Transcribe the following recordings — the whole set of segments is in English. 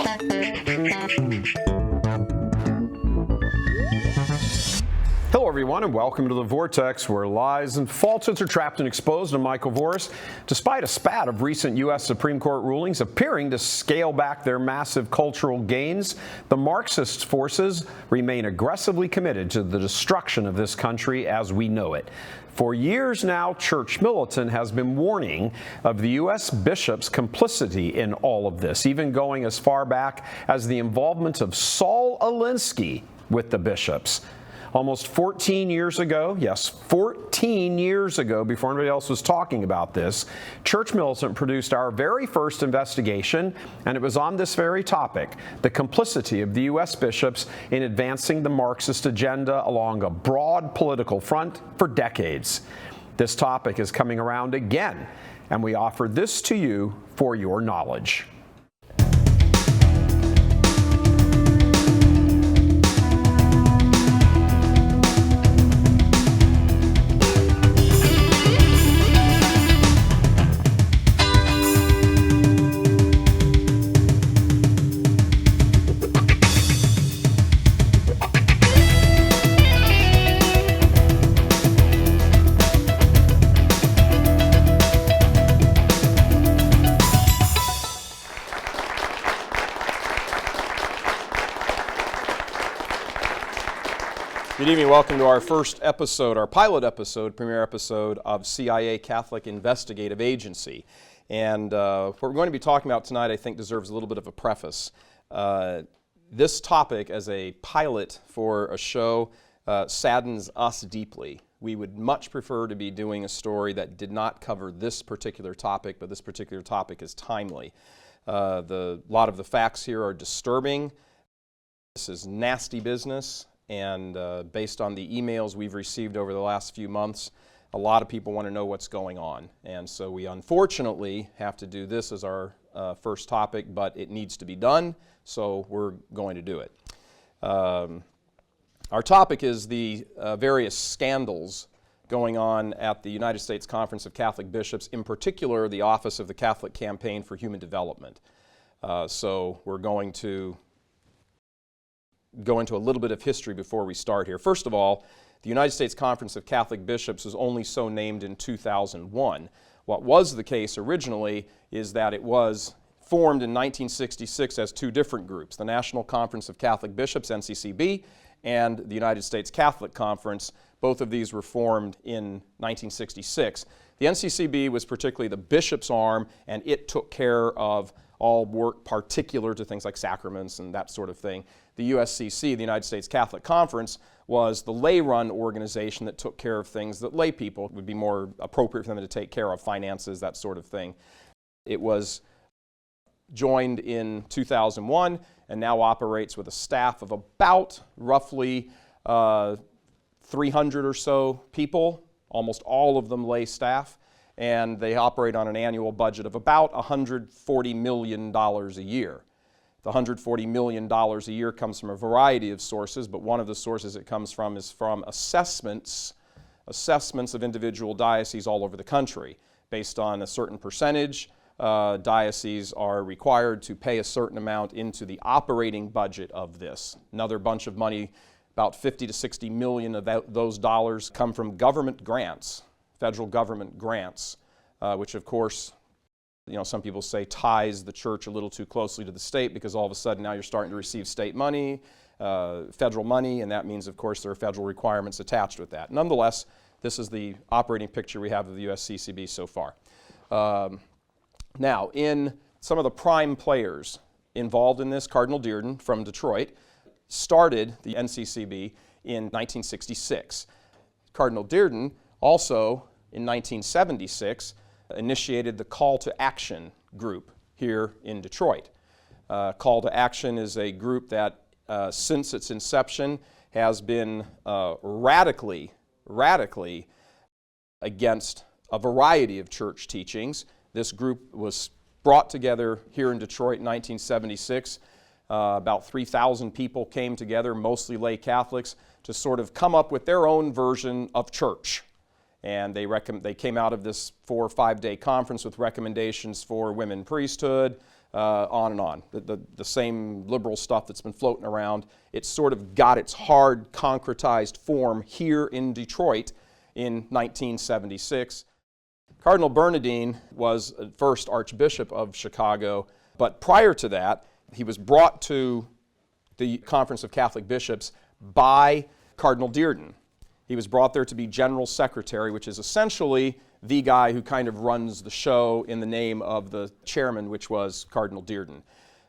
Hello everyone and welcome to the Vortex, where lies and falsehoods are trapped and exposed. I'm Michael Voris. Despite a spat of recent U.S. Supreme Court rulings appearing to scale back their massive cultural gains, the Marxist forces remain aggressively committed to the destruction of this country as we know it. For years now, Church Militant has been warning of the U.S. bishops' complicity in all of this, even going as far back as the involvement of Saul Alinsky with the bishops. Almost 14 years ago, yes, 14 years ago, before anybody else was talking about this, Church Militant produced our very first investigation, and it was on this very topic, the complicity of the U.S. bishops in advancing the Marxist agenda along a broad political front for decades. This topic is coming around again, and we offer this to you for your knowledge. Good evening. Welcome to our first episode, our pilot episode, premiere episode of CIA Catholic Investigative Agency. And what we're going to be talking about tonight, I think, deserves a little bit of a preface. This topic, as a pilot for a show, saddens us deeply. We would much prefer to be doing a story that did not cover this particular topic, but this particular topic is timely. A lot of the facts here are disturbing. This is nasty business. And based on the emails we've received over the last few months, a lot of people want to know what's going on. And so we unfortunately have to do this as our first topic, but it needs to be done, so we're going to do it. Our topic is the various scandals going on at the United States Conference of Catholic Bishops, in particular the Office of the Catholic Campaign for Human Development. So we're going to go into a little bit of history before we start here. First of all, the United States Conference of Catholic Bishops was only so named in 2001. What was the case originally is that it was formed in 1966 as two different groups, the National Conference of Catholic Bishops, NCCB, and the United States Catholic Conference. Both of these were formed in 1966. The NCCB was particularly the bishop's arm, and it took care of all work particular to things like sacraments and that sort of thing. The USCC, the United States Catholic Conference, was the lay-run organization that took care of things that lay people would be more appropriate for them to take care of, finances, that sort of thing. It was joined in 2001 and now operates with a staff of about roughly 300 or so people, almost all of them lay staff, and they operate on an annual budget of about $140 million a year. The $140 million a year comes from a variety of sources, but one of the sources it comes from is from assessments of individual dioceses all over the country. Based on a certain percentage, dioceses are required to pay a certain amount into the operating budget of this. Another bunch of money, about 50 to 60 million of those dollars, come from government grants, federal government grants, which of course, some people say ties the church a little too closely to the state, because all of a sudden now you're starting to receive state money, federal money, and that means, of course, there are federal requirements attached with that. Nonetheless, this is the operating picture we have of the USCCB so far. Now, in some of the prime players involved in this, Cardinal Bernardin from Detroit started the NCCB in 1966. Cardinal Bernardin also, in 1976, initiated the Call to Action group here in Detroit. Call to Action is a group that, since its inception, has been radically against a variety of church teachings. This group was brought together here in Detroit in 1976. About 3,000 people came together, mostly lay Catholics, to sort of come up with their own version of church. And they came out of this 4 or 5 day conference with recommendations for women priesthood, on and on. The same liberal stuff that's been floating around. It's sort of got its hard, concretized form here in Detroit in 1976. Cardinal Bernardin was first Archbishop of Chicago, but prior to that, he was brought to the Conference of Catholic Bishops by Cardinal Bernardin. He was brought there to be General Secretary, which is essentially the guy who kind of runs the show in the name of the chairman, which was Cardinal Bernardin.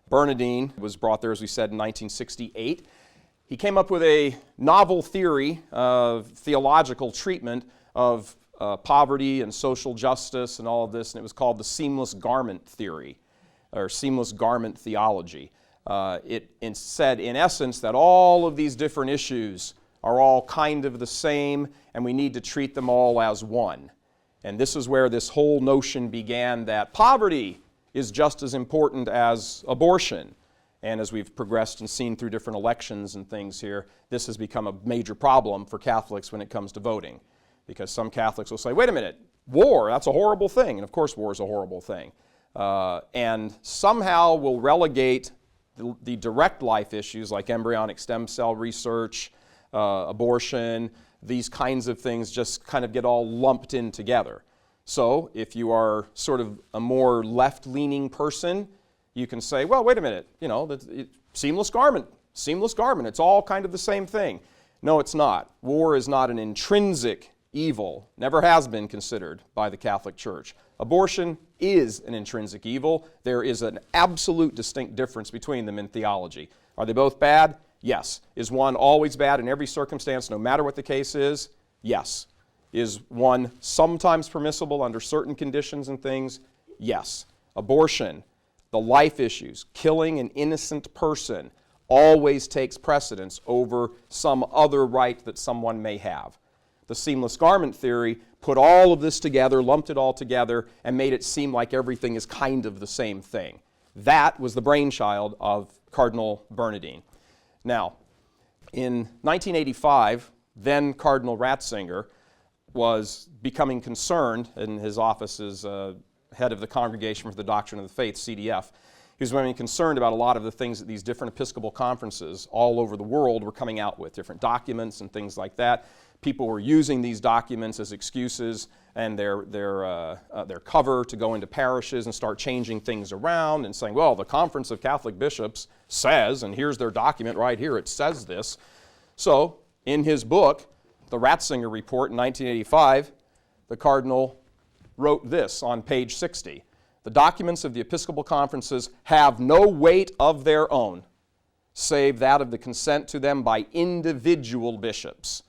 Bernardin was brought there, as we said, in 1968. He came up with a novel theory of theological treatment of poverty and social justice and all of this, and it was called the seamless garment theory, or seamless garment theology. It said, in essence, that all of these different issues are all kind of the same, and we need to treat them all as one. And this is where this whole notion began, that poverty is just as important as abortion. And as we've progressed and seen through different elections and things here, this has become a major problem for Catholics when it comes to voting. Because some Catholics will say, wait a minute, war, that's a horrible thing. And of course war is a horrible thing. And somehow will relegate the direct life issues like embryonic stem cell research, abortion, these kinds of things just kind of get all lumped in together. So if you are sort of a more left-leaning person, you can say, well, wait a minute, you know, seamless garment, it's all kind of the same thing. No, it's not. War is not an intrinsic evil, never has been considered by the Catholic Church. Abortion is an intrinsic evil. There is an absolute distinct difference between them in theology. Are they both bad? Yes. Is one always bad in every circumstance, no matter what the case is? Yes. Is one sometimes permissible under certain conditions and things? Yes. Abortion, the life issues, killing an innocent person always takes precedence over some other right that someone may have. The seamless garment theory put all of this together, lumped it all together, and made it seem like everything is kind of the same thing. That was the brainchild of Cardinal Bernardin. Now, in 1985, then Cardinal Ratzinger was becoming concerned in his office as head of the Congregation for the Doctrine of the Faith, CDF. He was becoming concerned about a lot of the things that these different Episcopal conferences all over the world were coming out with, different documents and things like that. People were using these documents as excuses and their cover to go into parishes and start changing things around and saying, well, the Conference of Catholic Bishops says, and here's their document right here, it says this. So, in his book, the Ratzinger Report in 1985, the Cardinal wrote this on page 60. The documents of the Episcopal conferences have no weight of their own, save that of the consent to them by individual bishops.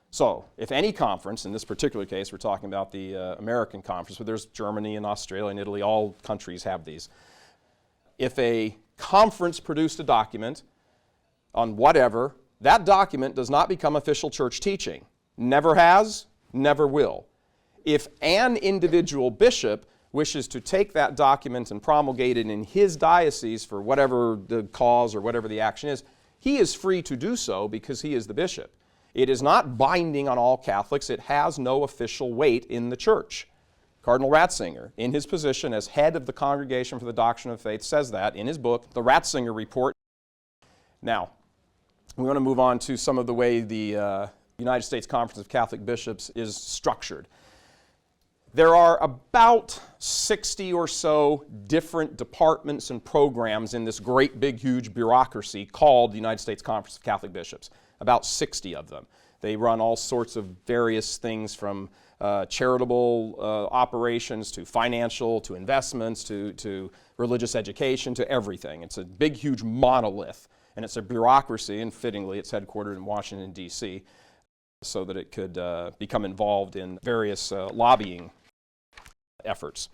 So, if any conference, in this particular case, we're talking about the American conference, but there's Germany and Australia and Italy, all countries have these. If a conference produced a document on whatever, that document does not become official church teaching. Never has, never will. If an individual bishop wishes to take that document and promulgate it in his diocese for whatever the cause or whatever the action is, he is free to do so because he is the bishop. It is not binding on all Catholics. It has no official weight in the church. Cardinal Ratzinger, in his position as head of the Congregation for the Doctrine of Faith, says that in his book, the Ratzinger Report. Now, we want to move on to some of the way the United States Conference of Catholic Bishops is structured. There are about 60 or so different departments and programs in this great big huge bureaucracy called the United States Conference of Catholic Bishops. About 60 of them. They run all sorts of various things from charitable operations to financial to investments to religious education to everything. It's a big huge monolith, and it's a bureaucracy, and fittingly it's headquartered in Washington, D.C., so that it could become involved in various lobbying efforts.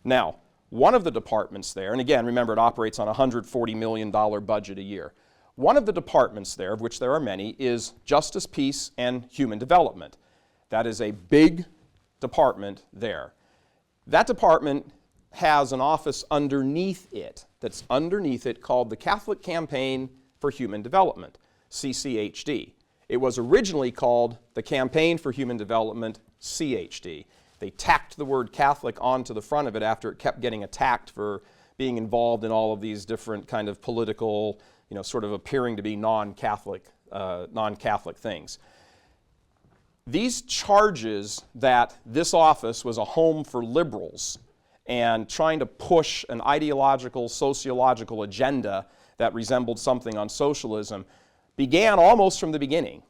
Now, one of the departments there, and again, remember it operates on a $140 million budget a year. One of the departments there, of which there are many, is Justice, Peace, and Human Development. That is a big department there. That department has an office underneath it, that's underneath it, called the Catholic Campaign for Human Development, CCHD. It was originally called the Campaign for Human Development, CHD. They tacked the word Catholic onto the front of it after it kept getting attacked for being involved in all of these different kind of political, sort of appearing to be non-Catholic things. These charges that this office was a home for liberals and trying to push an ideological, sociological agenda that resembled something on socialism began almost from the beginning.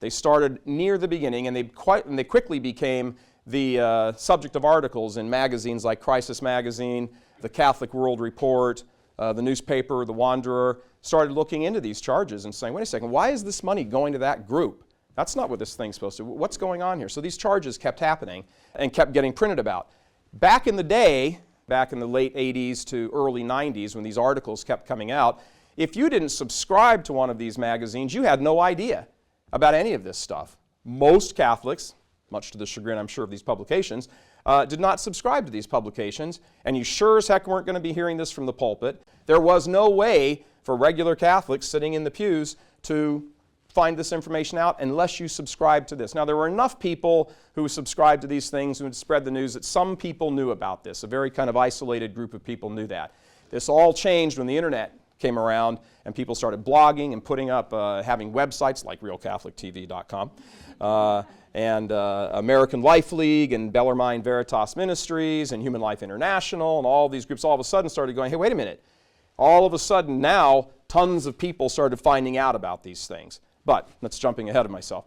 They started near the beginning, and they quickly became the subject of articles in magazines like Crisis Magazine, the Catholic World Report, the newspaper, The Wanderer, started looking into these charges and saying, wait a second, why is this money going to that group? That's not what this thing's supposed to do. What's going on here? So these charges kept happening and kept getting printed about. Back in the day, back in the late 80s to early 90s, when these articles kept coming out, if you didn't subscribe to one of these magazines, you had no idea about any of this stuff. Most Catholics, much to the chagrin, I'm sure, of these publications, did not subscribe to these publications, and you sure as heck weren't going to be hearing this from the pulpit. There was no way for regular Catholics sitting in the pews to find this information out unless you subscribed to this. Now, there were enough people who subscribed to these things, who would spread the news, that some people knew about this. A very kind of isolated group of people knew that. This all changed when the internet came around and people started blogging and putting up, having websites like realcatholictv.com, and American Life League and Bellarmine Veritas Ministries and Human Life International, and all these groups all of a sudden started going, hey, wait a minute. All of a sudden now, tons of people started finding out about these things. But, that's jumping ahead of myself.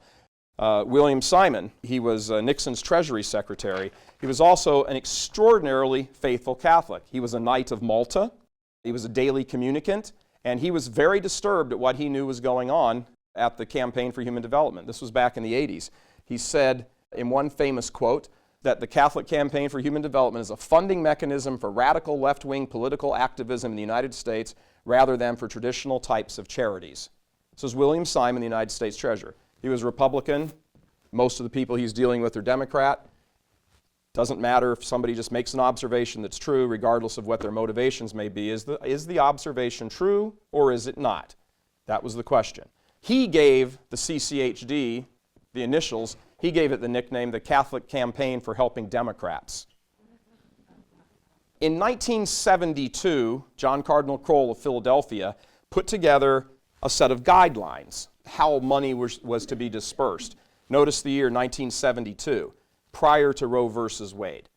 William Simon, he was Nixon's Treasury Secretary. He was also an extraordinarily faithful Catholic. He was a Knight of Malta. He was a daily communicant. And he was very disturbed at what he knew was going on at the Campaign for Human Development. This was back in the 80s. He said, in one famous quote, that the Catholic Campaign for Human Development is a funding mechanism for radical left-wing political activism in the United States rather than for traditional types of charities. This is William Simon, the United States Treasurer. He was a Republican. Most of the people he's dealing with are Democrat. Doesn't matter if somebody just makes an observation that's true, regardless of what their motivations may be. Is the observation true or is it not? That was the question. He gave the CCHD, the initials, he gave it the nickname, the Catholic Campaign for Helping Democrats. In 1972, John Cardinal Kroll of Philadelphia put together a set of guidelines, how money was to be dispersed. Notice the year 1972, prior to Roe versus Wade.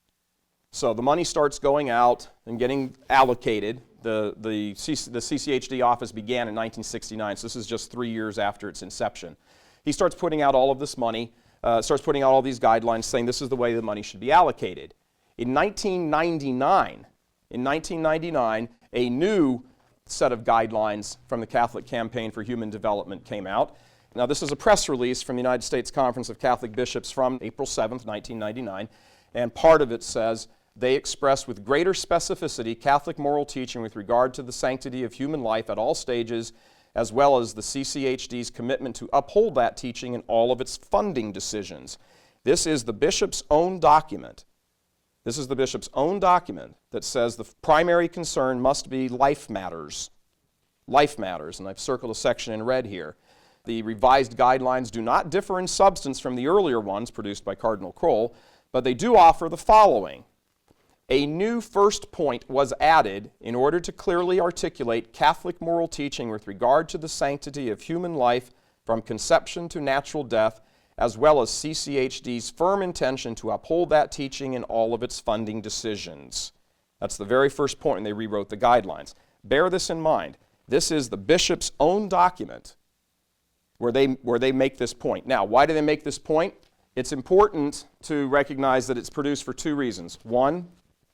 So the money starts going out and getting allocated. The CCHD office began in 1969, so this is just 3 years after its inception. He starts putting out all of this money, starts putting out all these guidelines saying this is the way the money should be allocated. In 1999, a new set of guidelines from the Catholic Campaign for Human Development came out. Now, this is a press release from the United States Conference of Catholic Bishops from April 7th, 1999, and part of it says, they express with greater specificity Catholic moral teaching with regard to the sanctity of human life at all stages, as well as the CCHD's commitment to uphold that teaching in all of its funding decisions. This is the bishop's own document. This is the bishop's own document that says the primary concern must be life matters. Life matters, and I've circled a section in red here. The revised guidelines do not differ in substance from the earlier ones produced by Cardinal Kroll, but they do offer the following. A new first point was added in order to clearly articulate Catholic moral teaching with regard to the sanctity of human life from conception to natural death, as well as CCHD's firm intention to uphold that teaching in all of its funding decisions. That's the very first point, and they rewrote the guidelines. Bear this in mind. This is the bishop's own document where they make this point. Now, why do they make this point? It's important to recognize that it's produced for two reasons. One,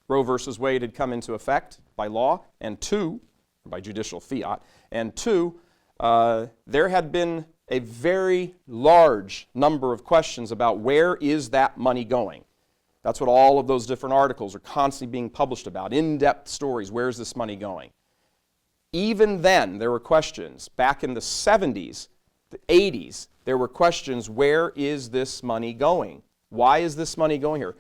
Roe versus Wade had come into effect by law, and two, by judicial fiat, and two, there had been a very large number of questions about where is that money going. That's what all of those different articles are constantly being published about, in-depth stories, where's this money going? Even then, there were questions. Back in the 70s, the 80s, there were questions, where is this money going? Why is this money going here?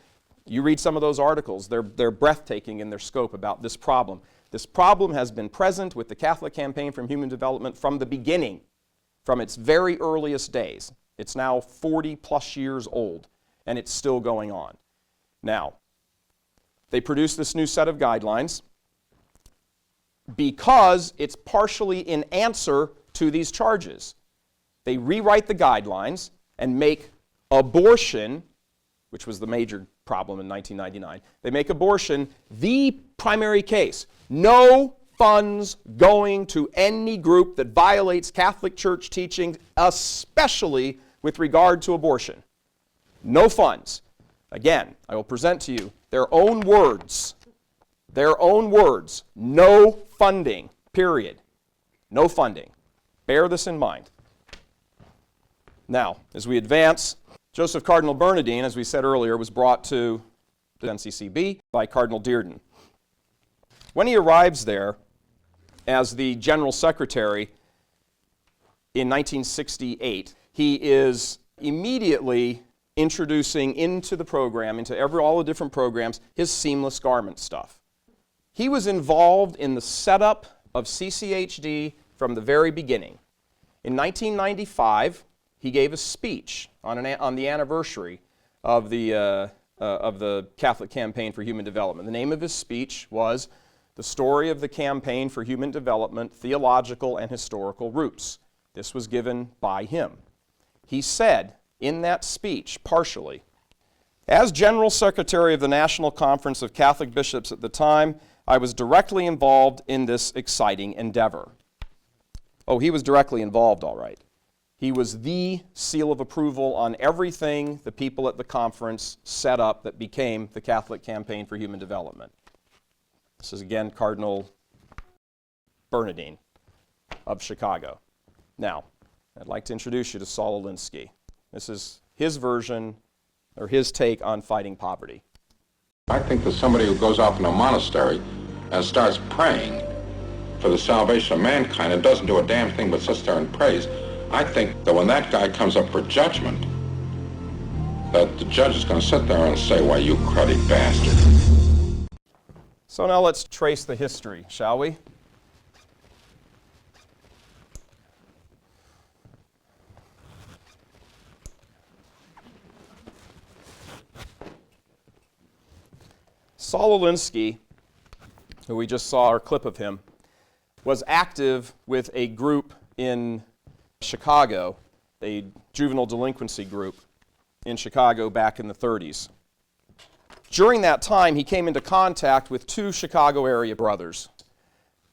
You read some of those articles, they're breathtaking in their scope about this problem. This problem has been present with the Catholic Campaign for Human Development from the beginning, from its very earliest days. It's now 40 plus years old, and it's still going on. Now, they produced this new set of guidelines. because it's partially in answer to these charges. They rewrite the guidelines and make abortion, which was the major problem in 1999, they make abortion the primary case. No funds going to any group that violates Catholic Church teaching, especially with regard to abortion. No funds. Again, I will present to you their own words. Their own words. No funding, period. No funding. Bear this in mind. Now, as we advance, Joseph Cardinal Bernardin, as we said earlier, was brought to the USCCB by Cardinal Bernardin. When he arrives there as the General Secretary in 1968, he is immediately introducing into the program, into all the different programs, his seamless garment stuff. He was involved in the setup of CCHD from the very beginning. In 1995, he gave a speech on the anniversary of the Catholic Campaign for Human Development. The name of his speech was "The Story of the Campaign for Human Development, Theological and Historical Roots." This was given by him. He said in that speech, partially, "As General Secretary of the National Conference of Catholic Bishops at the time, I was directly involved in this exciting endeavor." Oh, he was directly involved, all right. He was the seal of approval on everything the people at the conference set up that became the Catholic Campaign for Human Development. This is again Cardinal Bernardin of Chicago. Now, I'd like to introduce you to Saul Alinsky. This is his version, or his take on fighting poverty. I think that somebody who goes off in a monastery and starts praying for the salvation of mankind and doesn't do a damn thing but sits there and prays, I think that when that guy comes up for judgment, that the judge is going to sit there and say, "Why, you cruddy bastard." So now let's trace the history, shall we? Saul Alinsky, who we just saw our clip of him, was active with a group in Chicago, a juvenile delinquency group in Chicago back in the 30s. During that time, he came into contact with two Chicago area brothers,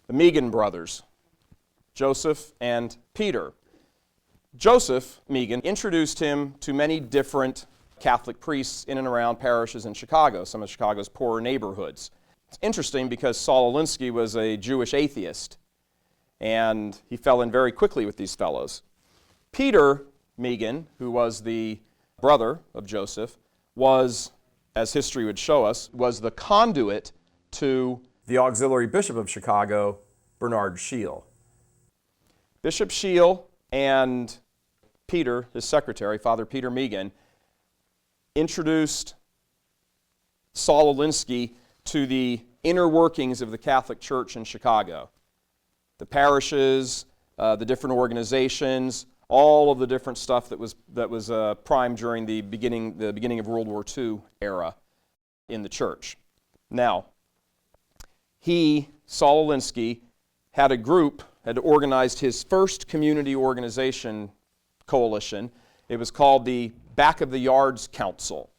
the Megan brothers, Joseph and Peter. Joseph Megan introduced him to many different Catholic priests in and around parishes in Chicago, some of Chicago's poorer neighborhoods. It's interesting because Saul Alinsky was a Jewish atheist, and he fell in very quickly with these fellows. Peter Megan, who was the brother of Joseph, was, as history would show us, was the conduit to the auxiliary bishop of Chicago, Bernard Scheel. Bishop Scheel and Peter, his secretary, Father Peter Megan, introduced Saul Alinsky to the inner workings of the Catholic Church in Chicago. The parishes, the different organizations, all of the different stuff that was primed during the beginning of World War II era in the church. Now, Saul Alinsky, had organized his first community organization coalition. It was called the Back of the Yards Council.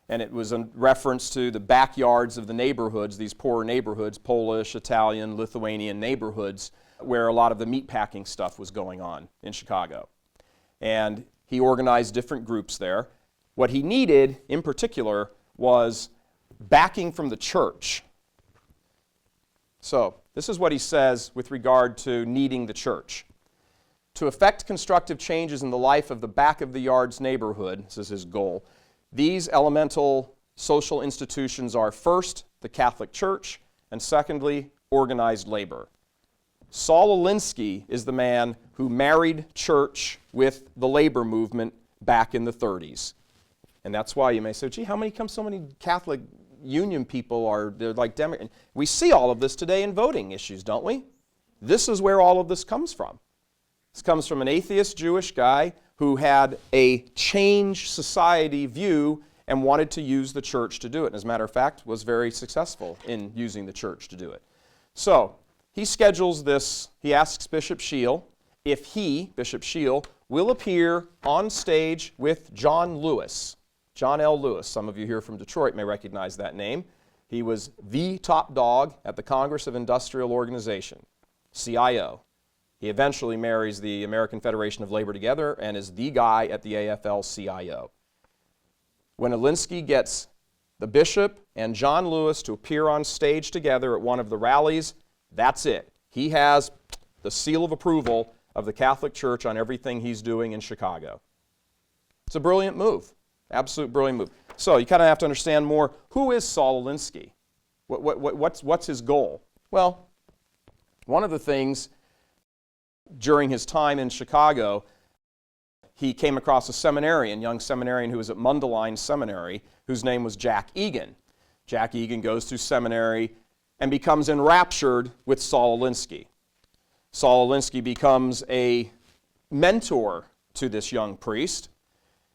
And it was in reference to the backyards of the neighborhoods, these poorer neighborhoods, Polish, Italian, Lithuanian neighborhoods, where a lot of the meatpacking stuff was going on in Chicago. And he organized different groups there. What he needed, in particular, was backing from the church. So, this is what he says with regard to needing the church. To effect constructive changes in the life of the back of the yards neighborhood, this is his goal, these elemental social institutions are first, the Catholic Church, and secondly, organized labor. Saul Alinsky is the man who married church with the labor movement back in the 30s. And that's why you may say, gee, how come so many Catholic Union people they're like Democrats? We see all of this today in voting issues, don't we? This is where all of this comes from. This comes from an atheist Jewish guy who had a change society view and wanted to use the church to do it. And as a matter of fact, was very successful in using the church to do it. So, he schedules this, he asks Bishop Shiel if he, Bishop Shiel, will appear on stage with John Lewis. John L. Lewis, some of you here from Detroit may recognize that name. He was the top dog at the Congress of Industrial Organization, CIO. He eventually marries the American Federation of Labor together and is the guy at the AFL-CIO. When Alinsky gets the bishop and John Lewis to appear on stage together at one of the rallies, that's it. He has the seal of approval of the Catholic Church on everything he's doing in Chicago. It's a brilliant move, absolute brilliant move. So you kind of have to understand more, who is Saul Alinsky? What's his goal? Well, one of the things during his time in Chicago, he came across a seminarian, young seminarian who was at Mundelein Seminary, whose name was Jack Egan. Jack Egan goes through seminary and becomes enraptured with Saul Alinsky. Saul Alinsky becomes a mentor to this young priest.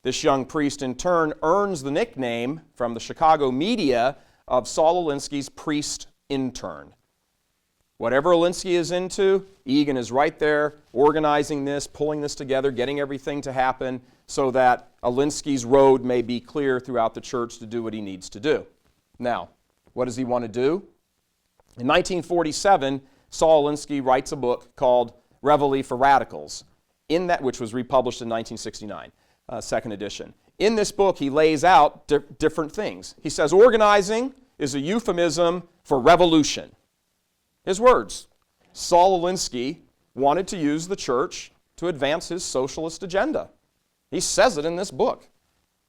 This young priest, in turn, earns the nickname from the Chicago media of Saul Alinsky's priest intern. Whatever Alinsky is into, Egan is right there organizing this, pulling this together, getting everything to happen so that Alinsky's road may be clear throughout the church to do what he needs to do. Now, what does he want to do? In 1947, Saul Alinsky writes a book called Reveille for Radicals, which was republished in 1969, second edition. In this book, he lays out different things. He says organizing is a euphemism for revolution. His words. Saul Alinsky wanted to use the church to advance his socialist agenda. He says it in this book.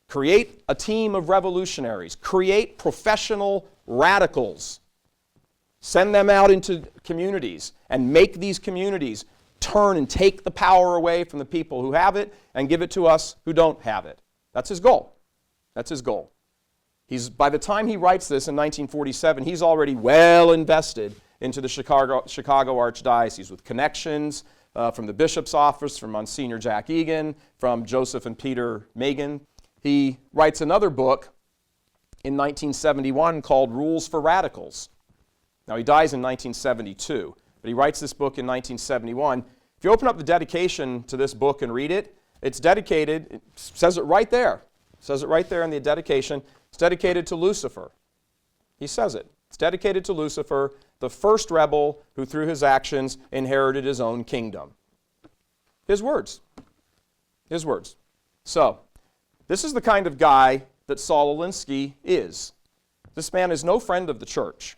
Create a team of revolutionaries. Create professional radicals. Send them out into communities and make these communities turn and take the power away from the people who have it and give it to us who don't have it. That's his goal. That's his goal. By the time he writes this in 1947, he's already well invested into the Chicago Archdiocese with connections from the bishop's office, from Monsignor Jack Egan, from Joseph and Peter Magan. He writes another book in 1971 called Rules for Radicals. Now, he dies in 1972, but he writes this book in 1971. If you open up the dedication to this book and read it, it's dedicated, it says it right there. It says it right there in the dedication. It's dedicated to Lucifer. He says it. It's dedicated to Lucifer, the first rebel who through his actions inherited his own kingdom. His words. His words. So, this is the kind of guy that Saul Alinsky is. This man is no friend of the church.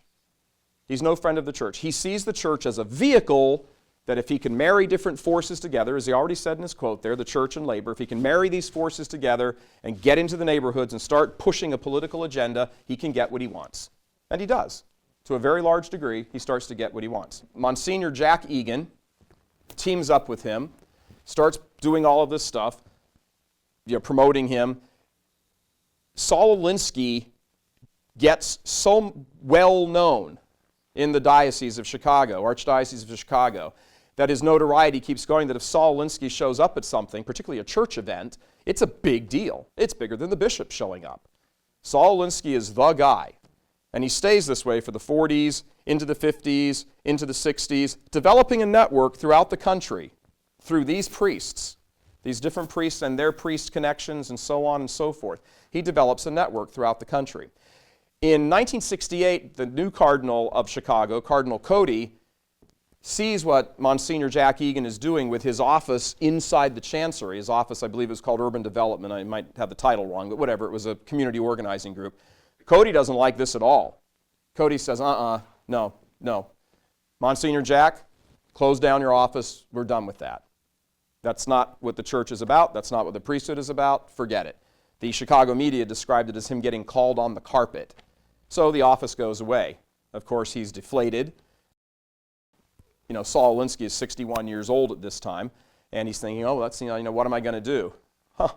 He's no friend of the church. He sees the church as a vehicle that if he can marry different forces together, as he already said in his quote there, the church and labor, if he can marry these forces together and get into the neighborhoods and start pushing a political agenda, he can get what he wants. And he does. To a very large degree, he starts to get what he wants. Monsignor Jack Egan teams up with him, starts doing all of this stuff, promoting him. Saul Alinsky gets so well known in the Diocese of Chicago, Archdiocese of Chicago, that his notoriety keeps going, that if Saul Alinsky shows up at something, particularly a church event, it's a big deal. It's bigger than the bishop showing up. Saul Alinsky is the guy. And he stays this way for the 40s, into the 50s, into the 60s, developing a network throughout the country through these priests, these different priests and their priest connections and so on and so forth. He develops a network throughout the country. In 1968, the new cardinal of Chicago, Cardinal Cody, sees what Monsignor Jack Egan is doing with his office inside the chancery. His office, I believe, is called Urban Development. I might have the title wrong, but whatever. It was a community organizing group. Cody doesn't like this at all. Cody says, no. Monsignor Jack, close down your office. We're done with that. That's not what the church is about. That's not what the priesthood is about. Forget it. The Chicago media described it as him getting called on the carpet. So the office goes away. Of course, he's deflated. Saul Alinsky is 61 years old at this time, and he's thinking, what am I going to do?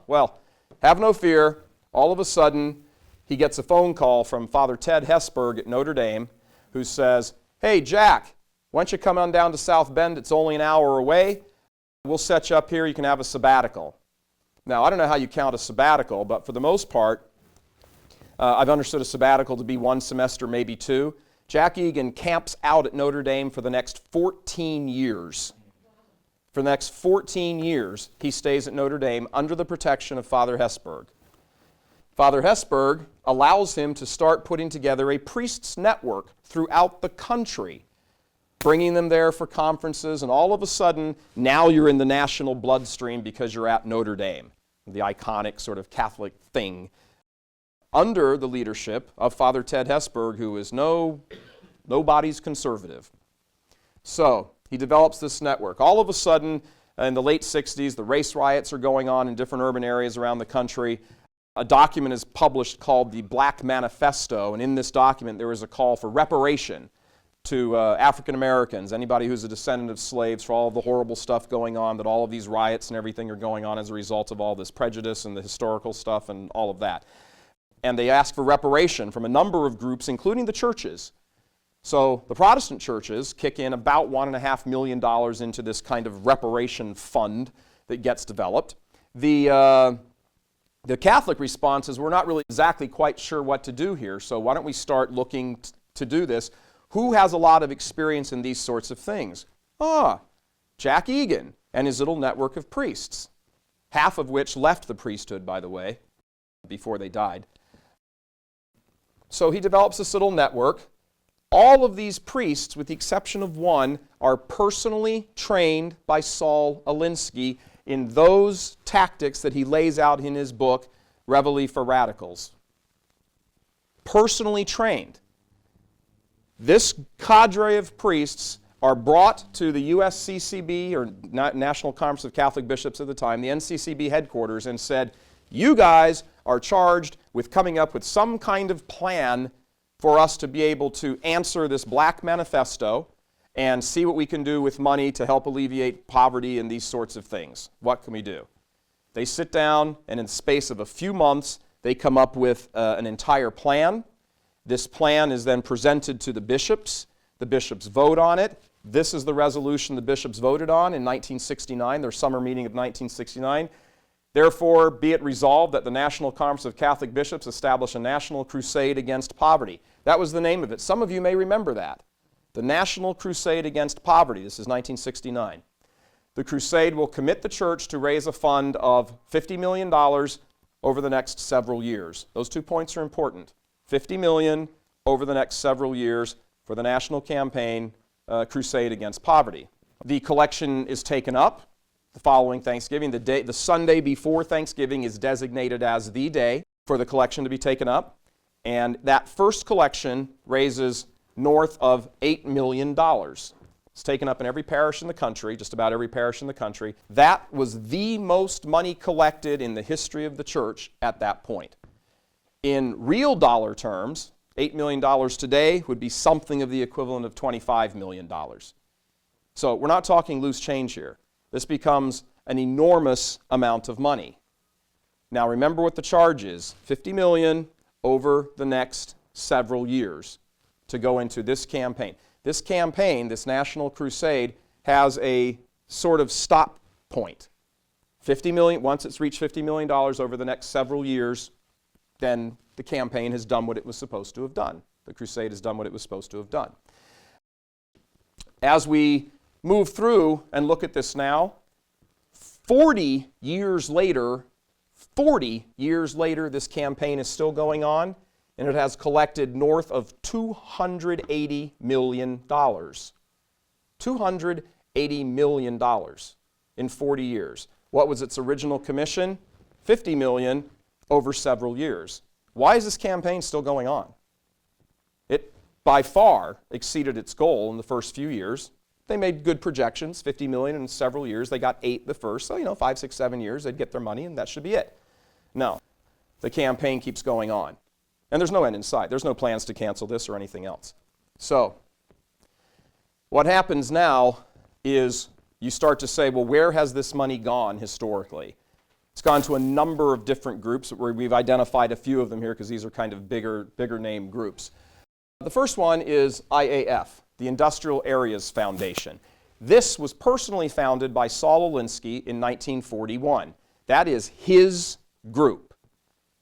Well, have no fear. All of a sudden, he gets a phone call from Father Ted Hesburgh at Notre Dame, who says, hey, Jack, why don't you come on down to South Bend? It's only an hour away. We'll set you up here. You can have a sabbatical. Now, I don't know how you count a sabbatical, but for the most part, I've understood a sabbatical to be 1 semester, maybe 2. Jack Egan camps out at Notre Dame for the next 14 years. For the next 14 years, he stays at Notre Dame under the protection of Father Hesburgh. Father Hesburgh allows him to start putting together a priests' network throughout the country, bringing them there for conferences, and all of a sudden, now you're in the national bloodstream because you're at Notre Dame, the iconic sort of Catholic thing, under the leadership of Father Ted Hesburgh, who is nobody's conservative. So he develops this network. All of a sudden, in the late 60s, the race riots are going on in different urban areas around the country. A document is published called the Black Manifesto, and in this document there is a call for reparation to African Americans, anybody who's a descendant of slaves, for all of the horrible stuff going on, that all of these riots and everything are going on as a result of all this prejudice and the historical stuff and all of that. And they ask for reparation from a number of groups, including the churches. So the Protestant churches kick in about $1.5 million into this kind of reparation fund that gets developed. The Catholic response is, we're not really exactly quite sure what to do here, so why don't we start looking to do this? Who has a lot of experience in these sorts of things? Jack Egan and his little network of priests, half of which left the priesthood, by the way, before they died. So he develops this little network. All of these priests, with the exception of one, are personally trained by Saul Alinsky in those tactics that he lays out in his book, Reveille for Radicals. Personally trained. This cadre of priests are brought to the USCCB, or National Conference of Catholic Bishops at the time, the NCCB headquarters, and said, you guys are charged with coming up with some kind of plan for us to be able to answer this Black Manifesto and see what we can do with money to help alleviate poverty and these sorts of things. What can we do? They sit down, and in the space of a few months, they come up with an entire plan. This plan is then presented to the bishops. The bishops vote on it. This is the resolution the bishops voted on in 1969, their summer meeting of 1969. Therefore, be it resolved that the National Conference of Catholic Bishops establish a national crusade against poverty. That was the name of it. Some of you may remember that. The National Crusade Against Poverty. This is 1969. The crusade will commit the church to raise a fund of $50 million over the next several years. Those 2 points are important. $50 million over the next several years for the national campaign crusade against poverty. The collection is taken up the following Thanksgiving. The Sunday before Thanksgiving is designated as the day for the collection to be taken up. And that first collection raises north of $8 million. It's taken up in every parish in the country, just about every parish in the country. That was the most money collected in the history of the church at that point. In real dollar terms, $8 million today would be something of the equivalent of $25 million. So we're not talking loose change here. This becomes an enormous amount of money. Now remember what the charge is, $50 million over the next several years to go into this campaign. This campaign, this national crusade, has a sort of stop point. $50 million, once it's reached $50 million over the next several years, then the campaign has done what it was supposed to have done. The crusade has done what it was supposed to have done. As we move through and look at this now, 40 years later, this campaign is still going on, and it has collected north of $280 million. $280 million in 40 years. What was its original commission? $50 million over several years. Why is this campaign still going on? It by far exceeded its goal in the first few years. They made good projections, $50 million in several years. They got 8 the first, so 5, 6, 7 years, they'd get their money and that should be it. No, the campaign keeps going on. And there's no end in sight. There's no plans to cancel this or anything else. So, what happens now is you start to say, well, where has this money gone historically? It's gone to a number of different groups. We've identified a few of them here because these are kind of bigger name groups. The first one is IAF, the Industrial Areas Foundation. This was personally founded by Saul Alinsky in 1941. That is his group.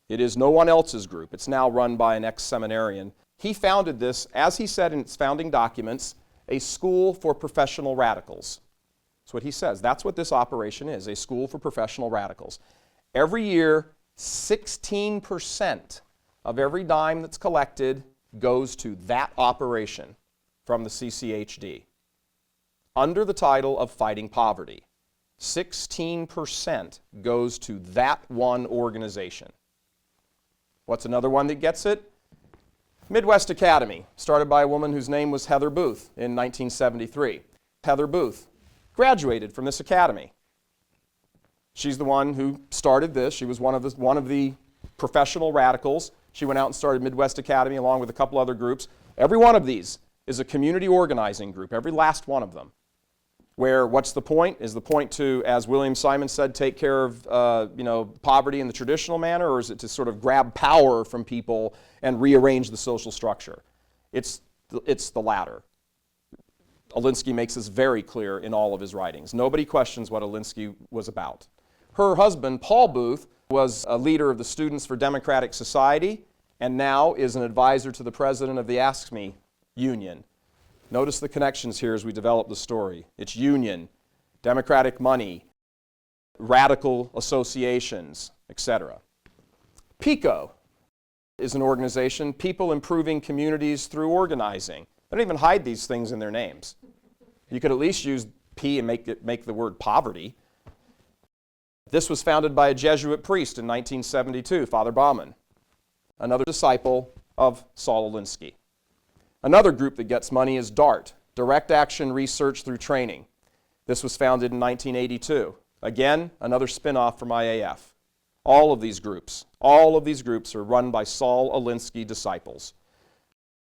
It is no one else's group. It's now run by an ex-seminarian. He founded this, as he said in its founding documents, a school for professional radicals. That's what he says. That's what this operation is, a school for professional radicals. Every year, 16% of every dime that's collected goes to that operation from the CCHD under the title of Fighting Poverty. 16% goes to that one organization. What's another one that gets it? Midwest Academy, started by a woman whose name was Heather Booth in 1973. Heather Booth graduated from this academy. She's the one who started this. She was one of the professional radicals. She went out and started Midwest Academy along with a couple other groups. Every one of these is a community organizing group, every last one of them. Where what's the point? Is the point to, as William Simon said, take care of poverty in the traditional manner, or is it to sort of grab power from people and rearrange the social structure? It's the latter. Alinsky makes this very clear in all of his writings. Nobody questions what Alinsky was about. Her husband, Paul Booth, was a leader of the Students for Democratic Society and now is an advisor to the president of the Ask Me Union. Notice the connections here as we develop the story. It's union, democratic money, radical associations, etc. PICO is an organization, People Improving Communities Through Organizing. They don't even hide these things in their names. You could at least use P and make the word poverty. This was founded by a Jesuit priest in 1972, Father Baumann, another disciple of Saul Alinsky. Another group that gets money is DART, Direct Action Research Through Training. This was founded in 1982. Again, another spin-off from IAF. All of these groups are run by Saul Alinsky disciples.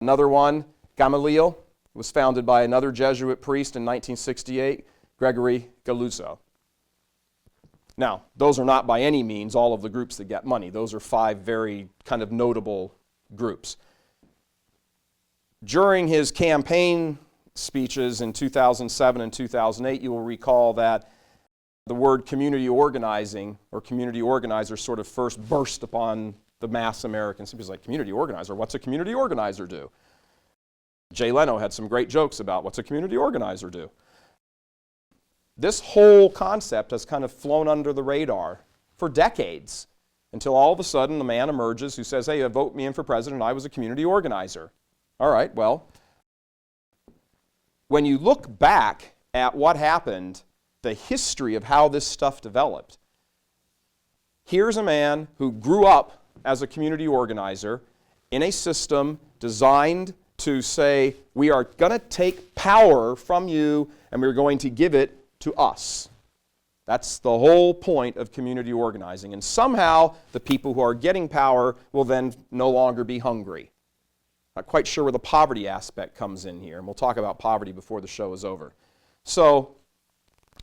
Another one, Gamaliel, was founded by another Jesuit priest in 1968, Gregory Galuzzo. Now, those are not by any means all of the groups that get money. Those are 5 very kind of notable groups. During his campaign speeches in 2007 and 2008, you will recall that the word community organizing or community organizer sort of first burst upon the mass Americans. He was like, community organizer? What's a community organizer do? Jay Leno had some great jokes about what's a community organizer do. This whole concept has kind of flown under the radar for decades until all of a sudden the man emerges who says, hey, vote me in for president, I was a community organizer. All right, well, when you look back at what happened, the history of how this stuff developed, here's a man who grew up as a community organizer in a system designed to say, we are going to take power from you and we're going to give it to us. That's the whole point of community organizing. And somehow the people who are getting power will then no longer be hungry. Not quite sure where the poverty aspect comes in here, and we'll talk about poverty before the show is over. So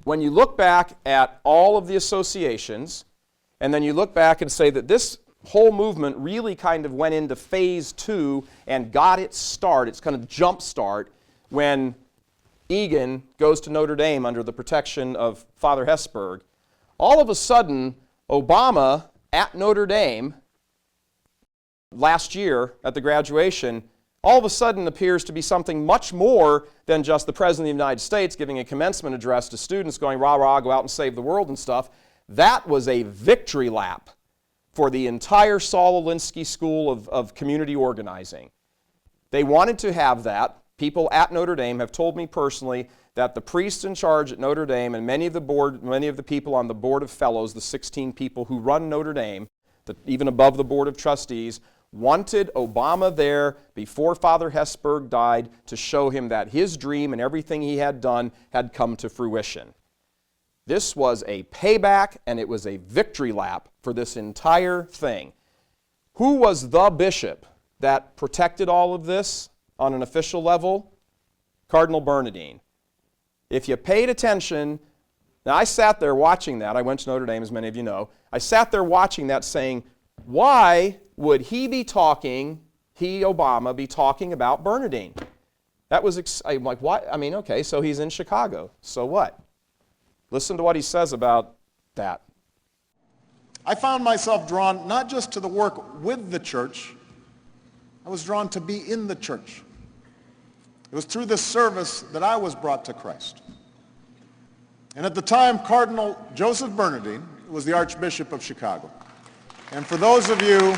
when you look back at all of the associations, and then you look back and say that this whole movement really kind of went into phase 2 and got its start, its kind of jump start, when Egan goes to Notre Dame under the protection of Father Hesburgh. All of a sudden, Obama at Notre Dame last year at the graduation all of a sudden appears to be something much more than just the President of the United States giving a commencement address to students going, rah, rah, go out and save the world and stuff. That was a victory lap for the entire Saul Alinsky school of community organizing. They wanted to have that. People at Notre Dame have told me personally that the priests in charge at Notre Dame and many of the people on the board of fellows, the 16 people who run Notre Dame, even above the board of trustees, wanted Obama there before Father Hesburgh died to show him that his dream and everything he had done had come to fruition. This was a payback and it was a victory lap for this entire thing. Who was the bishop that protected all of this on an official level? Cardinal Bernardin. If you paid attention, now I sat there watching that. I went to Notre Dame, as many of you know. I sat there watching that saying, why would he, Obama, be talking about Bernardin? That was, I'm like, what? I mean, okay, so he's in Chicago. So what? Listen to what he says about that. I found myself drawn not just to the work with the church, I was drawn to be in the church. It was through this service that I was brought to Christ. And at the time, Cardinal Joseph Bernardin was the Archbishop of Chicago. And for those of you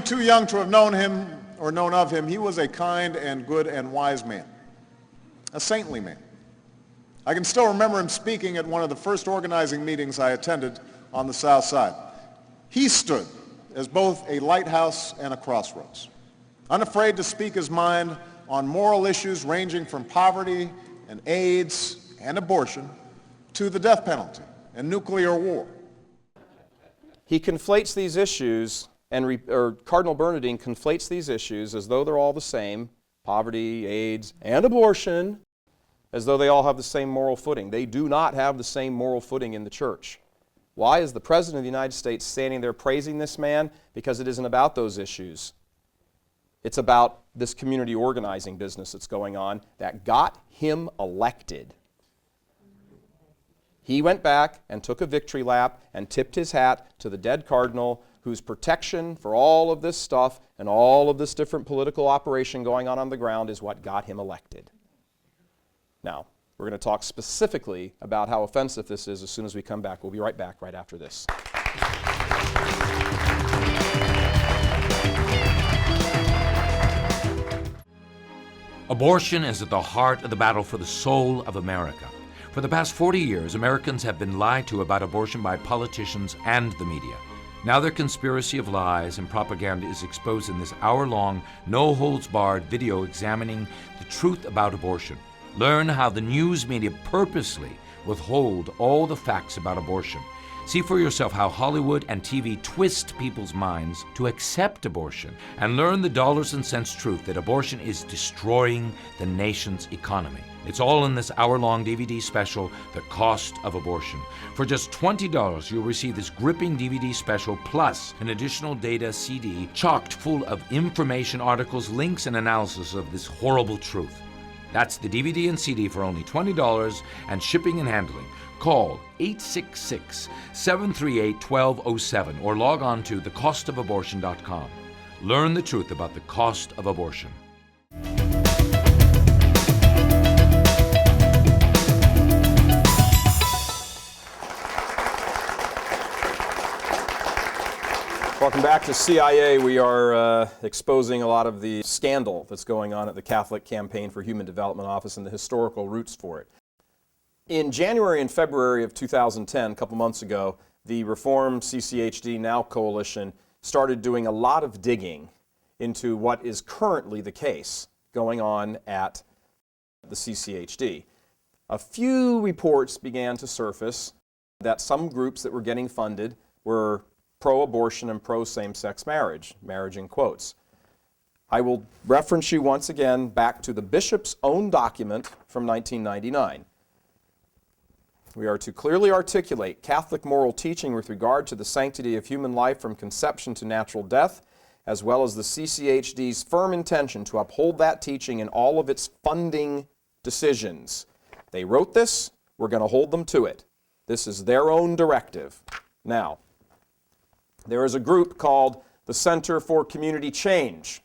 too young to have known him or known of him, he was a kind and good and wise man, a saintly man. I can still remember him speaking at one of the first organizing meetings I attended on the South Side. He stood as both a lighthouse and a crossroads, unafraid to speak his mind on moral issues ranging from poverty and AIDS and abortion to the death penalty and nuclear war. He conflates these issues, Cardinal Bernardin conflates these issues as though they're all the same, poverty, AIDS, and abortion, as though they all have the same moral footing. They do not have the same moral footing in the church. Why is the President of the United States standing there praising this man? Because it isn't about those issues. It's about this community organizing business that's going on that got him elected. He went back and took a victory lap and tipped his hat to the dead cardinal whose protection for all of this stuff and all of this different political operation going on the ground is what got him elected. Now, we're going to talk specifically about how offensive this is as soon as we come back. We'll be right back right after this. Abortion is at the heart of the battle for the soul of America. For the past 40 years, Americans have been lied to about abortion by politicians and the media. Now their conspiracy of lies and propaganda is exposed in this hour-long, no-holds-barred video examining the truth about abortion. Learn how the news media purposely withhold all the facts about abortion. See for yourself how Hollywood and TV twist people's minds to accept abortion, and learn the dollars and cents truth that abortion is destroying the nation's economy. It's all in this hour-long DVD special, The Cost of Abortion. For just $20, you'll receive this gripping DVD special plus an additional data CD chocked full of information, articles, links, and analysis of this horrible truth. That's the DVD and CD for only $20 and shipping and handling. Call 866-738-1207 or log on to thecostofabortion.com. Learn the truth about the cost of abortion. Welcome back to CIA. We are exposing a lot of the scandal that's going on at the Catholic Campaign for Human Development Office and the historical roots for it. In January and February of 2010, a couple months ago, the Reform CCHD Now Coalition started doing a lot of digging into what is currently the case going on at the CCHD. A few reports began to surface that some groups that were getting funded were pro-abortion and pro-same-sex marriage, marriage in quotes. I will reference you once again back to the bishop's own document from 1999. We are to clearly articulate Catholic moral teaching with regard to the sanctity of human life from conception to natural death, as well as the CCHD's firm intention to uphold that teaching in all of its funding decisions. They wrote this, we're going to hold them to it. This is their own directive. Now, there is a group called the Center for Community Change.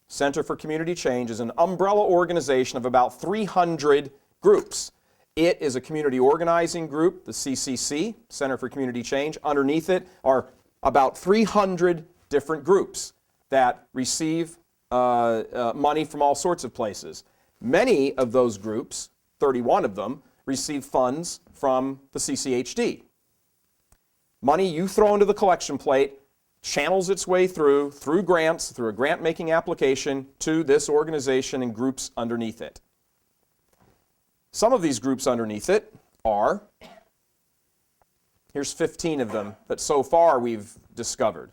Center for Community Change is an umbrella organization of about 300 groups. It is a community organizing group, the CCC, Center for Community Change. Underneath it are about 300 different groups that receive money from all sorts of places. Many of those groups, 31 of them, receive funds from the CCHD. Money you throw into the collection plate channels its way through grants, through a grant-making application to this organization and groups underneath it. Some of these groups underneath it are, here's 15 of them that so far we've discovered.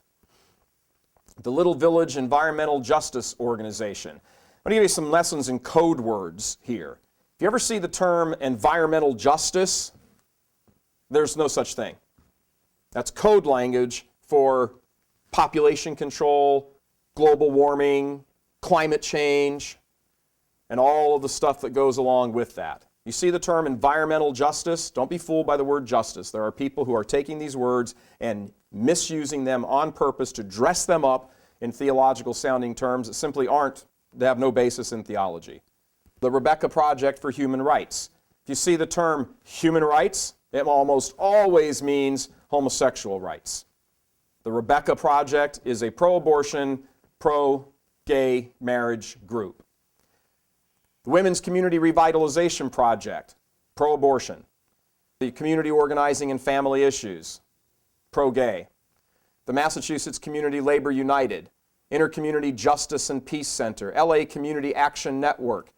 The Little Village Environmental Justice Organization. I'm going to give you some lessons in code words here. If you ever see the term environmental justice, there's no such thing. That's code language for population control, global warming, climate change, and all of the stuff that goes along with that. You see the term environmental justice? Don't be fooled by the word justice. There are people who are taking these words and misusing them on purpose to dress them up in theological sounding terms that simply aren't, they have no basis in theology. The Rebecca Project for Human Rights. If you see the term human rights, it almost always means homosexual rights. The Rebecca Project is a pro-abortion, pro-gay marriage group. The Women's Community Revitalization Project, pro-abortion. The Community Organizing and Family Issues, pro-gay. The Massachusetts Community Labor United, Intercommunity Justice and Peace Center, LA Community Action Network,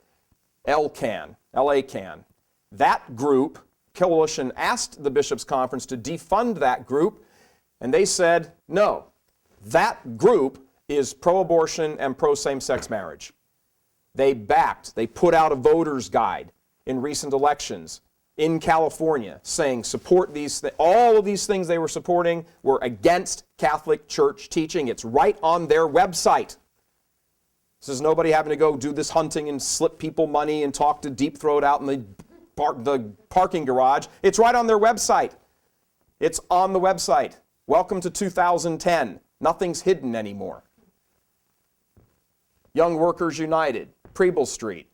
LCAN, LACAN. That group, coalition asked the Bishops' Conference to defund that group, and they said, no, that group is pro-abortion and pro-same-sex marriage. They put out a voter's guide in recent elections in California saying support these all of these things they were supporting were against Catholic Church teaching. It's right on their website. This is nobody having to go do this hunting and slip people money and talk to Deep Throat out in the parking garage. It's right on their website. It's on the website. Welcome to 2010. Nothing's hidden anymore. Young Workers United, Preble Street,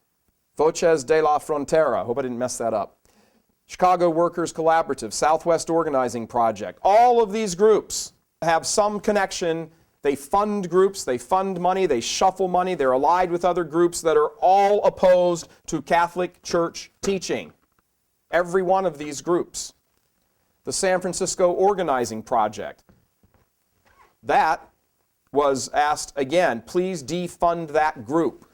Voces de la Frontera, hope I didn't mess that up. Chicago Workers Collaborative, Southwest Organizing Project. All of these groups have some connection. They fund groups, they fund money, they shuffle money, they're allied with other groups that are all opposed to Catholic Church teaching. Every one of these groups. The San Francisco Organizing Project. That was asked again, please defund that group.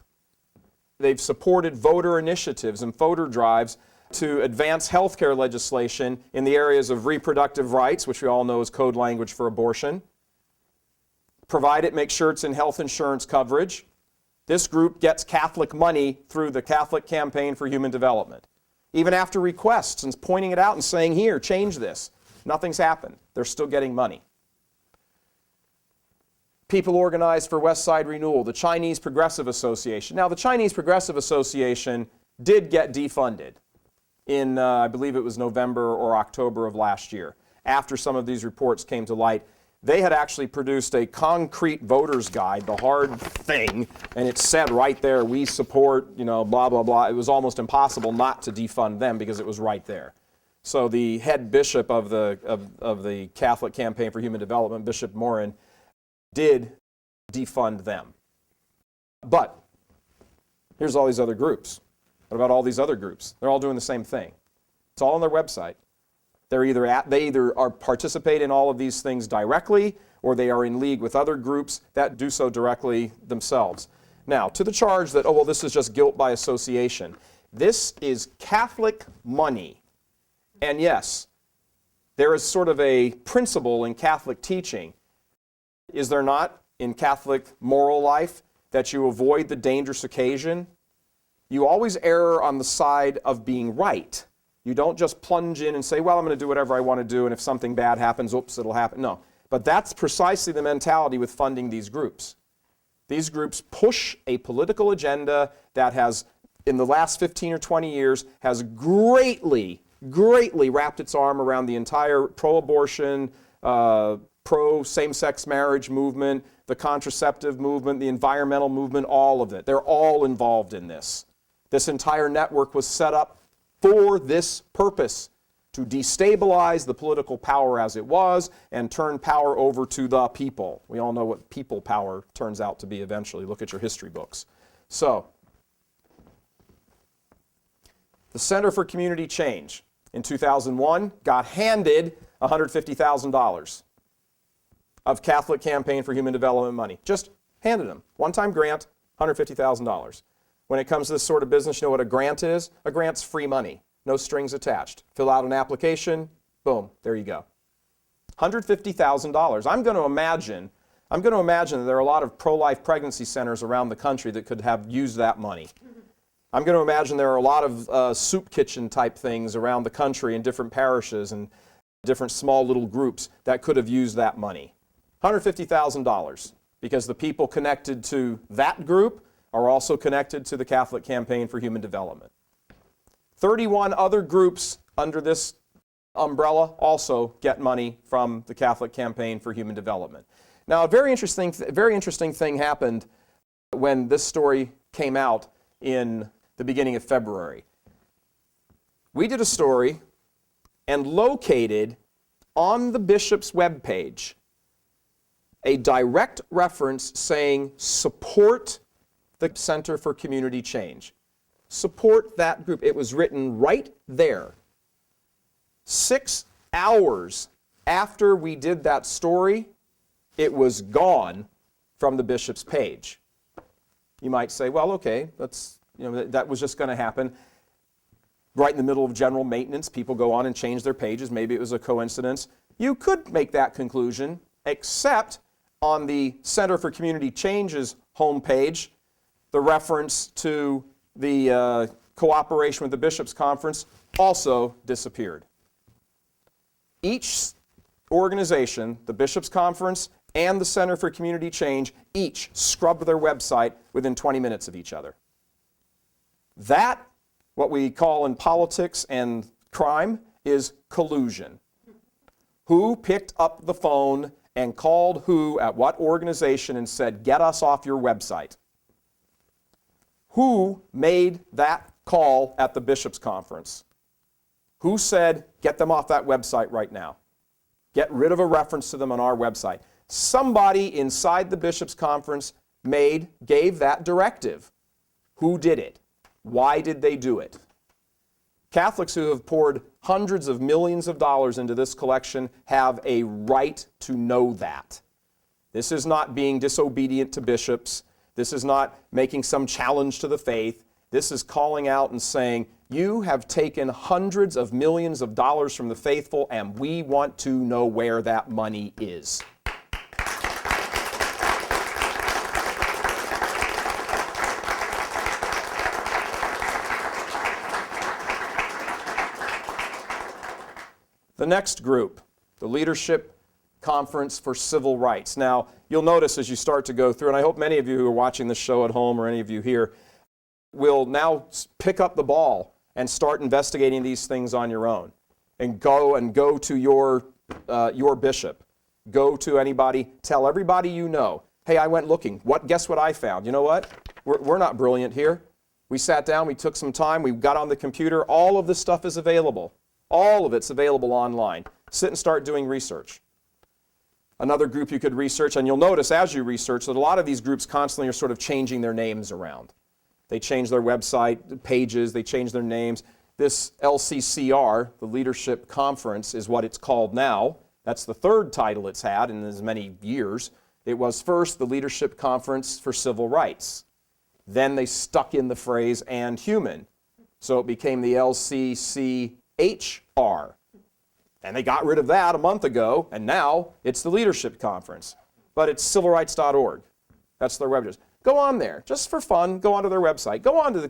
They've supported voter initiatives and voter drives to advance healthcare legislation in the areas of reproductive rights, which we all know is code language for abortion. Provide it, make sure it's in health insurance coverage. This group gets Catholic money through the Catholic Campaign for Human Development. Even after requests and pointing it out and saying, here, change this, nothing's happened. They're still getting money. People Organized for West Side Renewal, the Chinese Progressive Association. Now, the Chinese Progressive Association did get defunded in, I believe it was November or October of last year, after some of these reports came to light. They had actually produced a concrete voter's guide, the hard thing, and it said right there, we support, blah, blah, blah. It was almost impossible not to defund them because it was right there. So the head bishop of the Catholic Campaign for Human Development, Bishop Morin, did defund them. But here's all these other groups. What about all these other groups? They're all doing the same thing. It's all on their website. They either are participate in all of these things directly, or they are in league with other groups that do so directly themselves. Now, to the charge that, this is just guilt by association. This is Catholic money. And yes, there is sort of a principle in Catholic teaching, is there not, in Catholic moral life, that you avoid the dangerous occasion? You always err on the side of being right. You don't just plunge in and say, well, I'm going to do whatever I want to do, and if something bad happens, oops, it'll happen. No. But that's precisely the mentality with funding these groups. These groups push a political agenda that has, in the last 15 or 20 years, has greatly wrapped its arm around the entire pro-abortion, pro-same-sex marriage movement, the contraceptive movement, the environmental movement, all of it. They're all involved in this. This entire network was set up for this purpose, to destabilize the political power as it was and turn power over to the people. We all know what people power turns out to be eventually. Look at your history books. So, the Center for Community Change in 2001 got handed $150,000 of Catholic Campaign for Human Development money. Just handed them. One-time grant, $150,000. When it comes to this sort of business, you know what a grant is? A grant's free money, no strings attached. Fill out an application, boom, there you go. $150,000. I'm going to imagine that there are a lot of pro-life pregnancy centers around the country that could have used that money. I'm going to imagine there are a lot of soup kitchen type things around the country in different parishes and different small little groups that could have used that money. $150,000, because the people connected to that group are also connected to the Catholic Campaign for Human Development. 31 other groups under this umbrella also get money from the Catholic Campaign for Human Development. Now, a very interesting thing happened when this story came out in the beginning of February. We did a story and located on the bishop's webpage a direct reference saying, support the Center for Community Change. Support that group. It was written right there. 6 hours after we did that story, it was gone from the bishop's page. You might say, well, okay, that was just going to happen. Right in the middle of general maintenance, people go on and change their pages. Maybe it was a coincidence. You could make that conclusion, except on the Center for Community Change's homepage, the reference to the cooperation with the Bishops' Conference also disappeared. Each organization, the Bishops' Conference and the Center for Community Change, each scrubbed their website within 20 minutes of each other. That, what we call in politics and crime, is collusion. Who picked up the phone and called who at what organization and said, get us off your website? Who made that call at the Bishops' Conference? Who said, get them off that website right now? Get rid of a reference to them on our website. Somebody inside the Bishops' Conference gave that directive. Who did it? Why did they do it? Catholics who have poured hundreds of millions of dollars into this collection have a right to know that. This is not being disobedient to bishops. This is not making some challenge to the faith. This is calling out and saying, you have taken hundreds of millions of dollars from the faithful, and we want to know where that money is. The next group, the Leadership Conference for Civil Rights. Now, you'll notice as you start to go through, and I hope many of you who are watching this show at home or any of you here will now pick up the ball and start investigating these things on your own. And go to your bishop. Go to anybody, tell everybody you know, hey, I went looking. Guess what I found? You know what? We're not brilliant here. We sat down, we took some time, we got on the computer. All of this stuff is available. All of it's available online. Sit and start doing research. Another group you could research, and you'll notice as you research that a lot of these groups constantly are sort of changing their names around. They change their website pages, they change their names. This LCCR, the Leadership Conference, is what it's called now. That's the third title it's had in as many years. It was first the Leadership Conference for Civil Rights. Then they stuck in the phrase "and human." So it became the LCCHR. And they got rid of that a month ago, and now it's the Leadership Conference. But it's civilrights.org. That's their website. Go on there, just for fun, go onto their website. Go on to the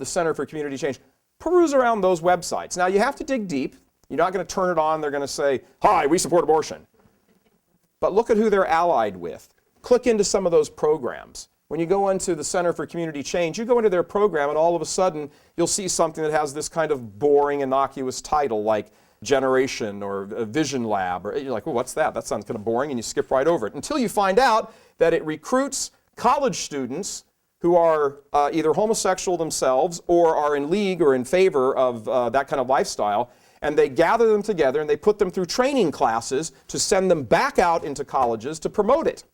Center for Community Change. Peruse around those websites. Now, you have to dig deep. You're not going to turn it on. They're going to say, hi, we support abortion. But look at who they're allied with. Click into some of those programs. When you go into the Center for Community Change, you go into their program, and all of a sudden, you'll see something that has this kind of boring, innocuous title like Generation or Vision Lab. Or you're like, well, what's that? That sounds kind of boring, and you skip right over it. Until you find out that it recruits college students who are either homosexual themselves or are in league or in favor of that kind of lifestyle, and they gather them together and they put them through training classes to send them back out into colleges to promote it.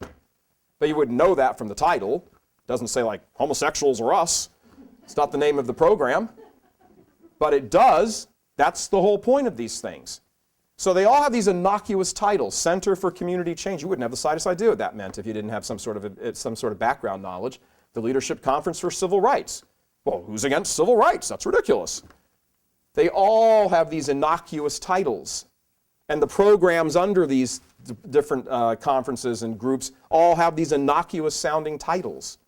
But you wouldn't know that from the title. It doesn't say like homosexuals or us. It's not the name of the program. But it does. That's the whole point of these things. So they all have these innocuous titles. Center for Community Change. You wouldn't have the slightest idea what that meant if you didn't have some sort of background knowledge. The Leadership Conference for Civil Rights. Well, who's against civil rights? That's ridiculous. They all have these innocuous titles. And the programs under these different conferences and groups all have these innocuous sounding titles.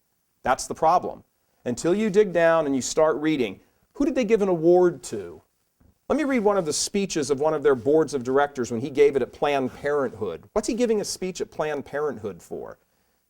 That's the problem. Until you dig down and you start reading, who did they give an award to? Let me read one of the speeches of one of their boards of directors when he gave it at Planned Parenthood. What's he giving a speech at Planned Parenthood for?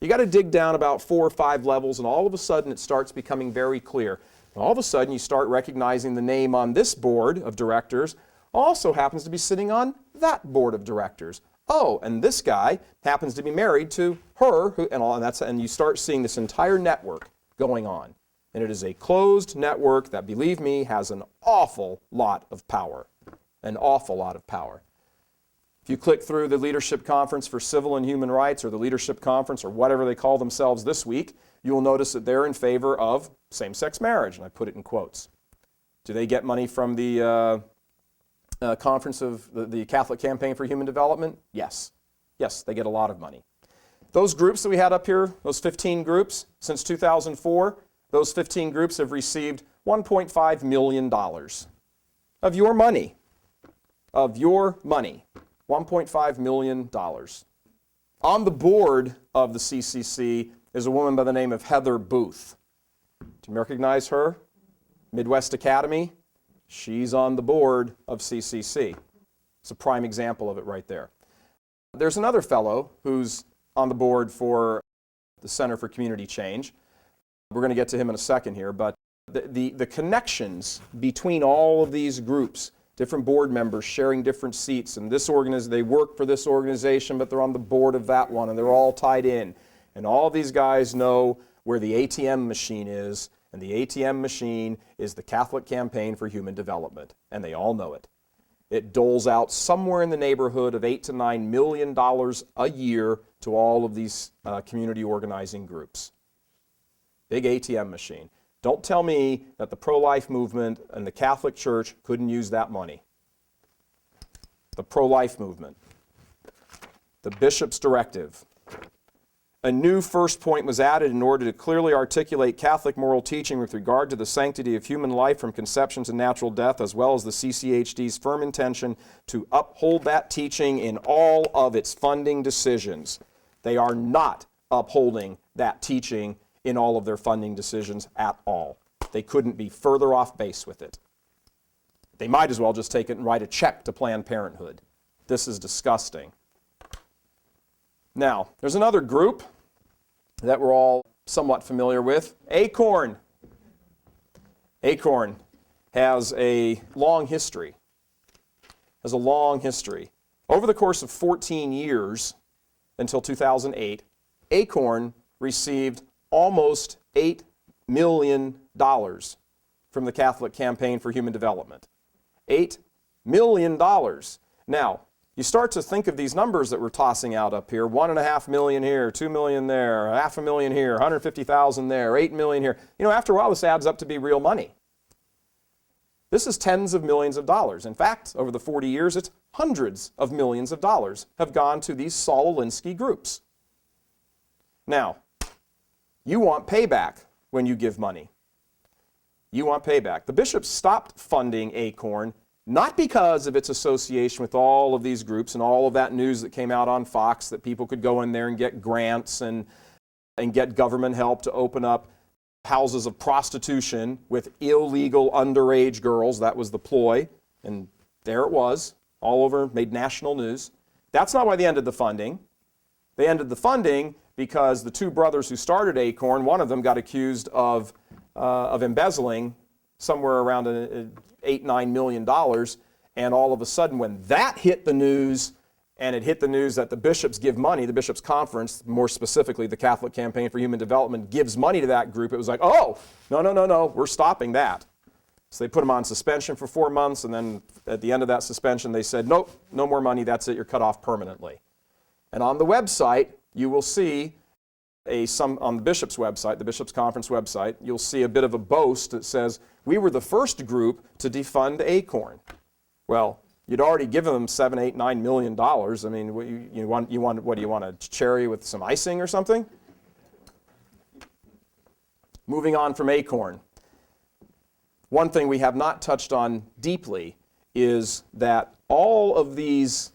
You got to dig down about 4 or 5 levels, and all of a sudden it starts becoming very clear. And all of a sudden you start recognizing the name on this board of directors also happens to be sitting on that board of directors. Oh, and this guy happens to be married to her, and you start seeing this entire network going on. And it is a closed network that, believe me, has an awful lot of power. An awful lot of power. If you click through the Leadership Conference for Civil and Human Rights, or the Leadership Conference, or whatever they call themselves this week, you will notice that they're in favor of same-sex marriage, and I put it in quotes. Do they get money from the conference of the Catholic Campaign for Human Development? Yes. Yes, they get a lot of money. Those groups that we had up here, those 15 groups, since 2004, those 15 groups have received $1.5 million of your money. Of your money. $1.5 million. On the board of the CCC is a woman by the name of Heather Booth. Do you recognize her? Midwest Academy. She's on the board of CCC. It's a prime example of it right there. There's another fellow who's on the board for the Center for Community Change. We're going to get to him in a second here, but the connections between all of these groups, different board members sharing different seats, and they work for this organization, but they're on the board of that one, and they're all tied in. And all these guys know where the ATM machine is, and the ATM machine is the Catholic Campaign for Human Development, and they all know it. It doles out somewhere in the neighborhood of $8 to $9 million a year to all of these community organizing groups. Big ATM machine. Don't tell me that the pro-life movement and the Catholic Church couldn't use that money. The pro-life movement. The bishop's directive. A new first point was added in order to clearly articulate Catholic moral teaching with regard to the sanctity of human life from conception to natural death, as well as the CCHD's firm intention to uphold that teaching in all of its funding decisions. They are not upholding that teaching in all of their funding decisions at all. They couldn't be further off base with it. They might as well just take it and write a check to Planned Parenthood. This is disgusting. Now, there's another group that we're all somewhat familiar with, ACORN. ACORN has a long history. Over the course of 14 years, until 2008, ACORN received almost $8 million from the Catholic Campaign for Human Development. $8 million. Now, you start to think of these numbers that we're tossing out up here, $1.5 million here, $2 million there, $500,000 here, $150,000 there, $8 million here. You know, after a while, this adds up to be real money. This is tens of millions of dollars. In fact, over the 40 years, it's hundreds of millions of dollars have gone to these Saul Alinsky groups. Now, you want payback when you give money. You want payback. The bishops stopped funding ACORN not because of its association with all of these groups and all of that news that came out on Fox that people could go in there and get grants and get government help to open up houses of prostitution with illegal underage girls. That was the ploy, and there it was, all over, made national news. That's not why they ended the funding. They ended the funding because the two brothers who started ACORN, one of them got accused of embezzling somewhere around $8-9 million, and all of a sudden when that hit the news, and it hit the news that the bishops give money, the bishops' conference, more specifically the Catholic Campaign for Human Development, gives money to that group, it was like, oh, no, we're stopping that. So they put them on suspension for 4 months, and then at the end of that suspension they said, nope, no more money, that's it, you're cut off permanently. And on the website, you will see on the bishop's website, the bishop's conference website, you'll see a bit of a boast that says, we were the first group to defund ACORN. Well, you'd already given them $7, $8, $9 million. I mean, you want what do you want, a cherry with some icing or something? Moving on from ACORN. One thing we have not touched on deeply is that all of these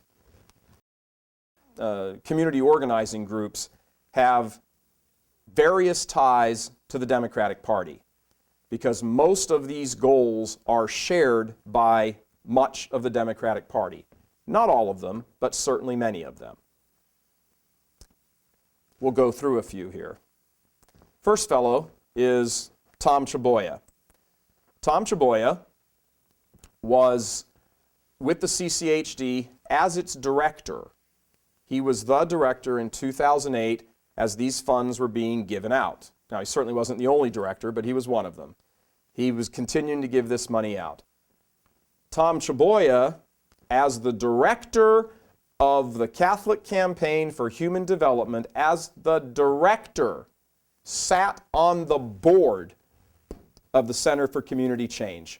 community organizing groups have various ties to the Democratic Party, because most of these goals are shared by much of the Democratic Party. Not all of them, but certainly many of them. We'll go through a few here. First fellow is Tom Chaboya. Tom Chaboya was with the CCHD as its director He was the director in 2008 as these funds were being given out. Now, he certainly wasn't the only director, but he was one of them. He was continuing to give this money out. Tom Chaboya, as the director of the Catholic Campaign for Human Development, as the director, sat on the board of the Center for Community Change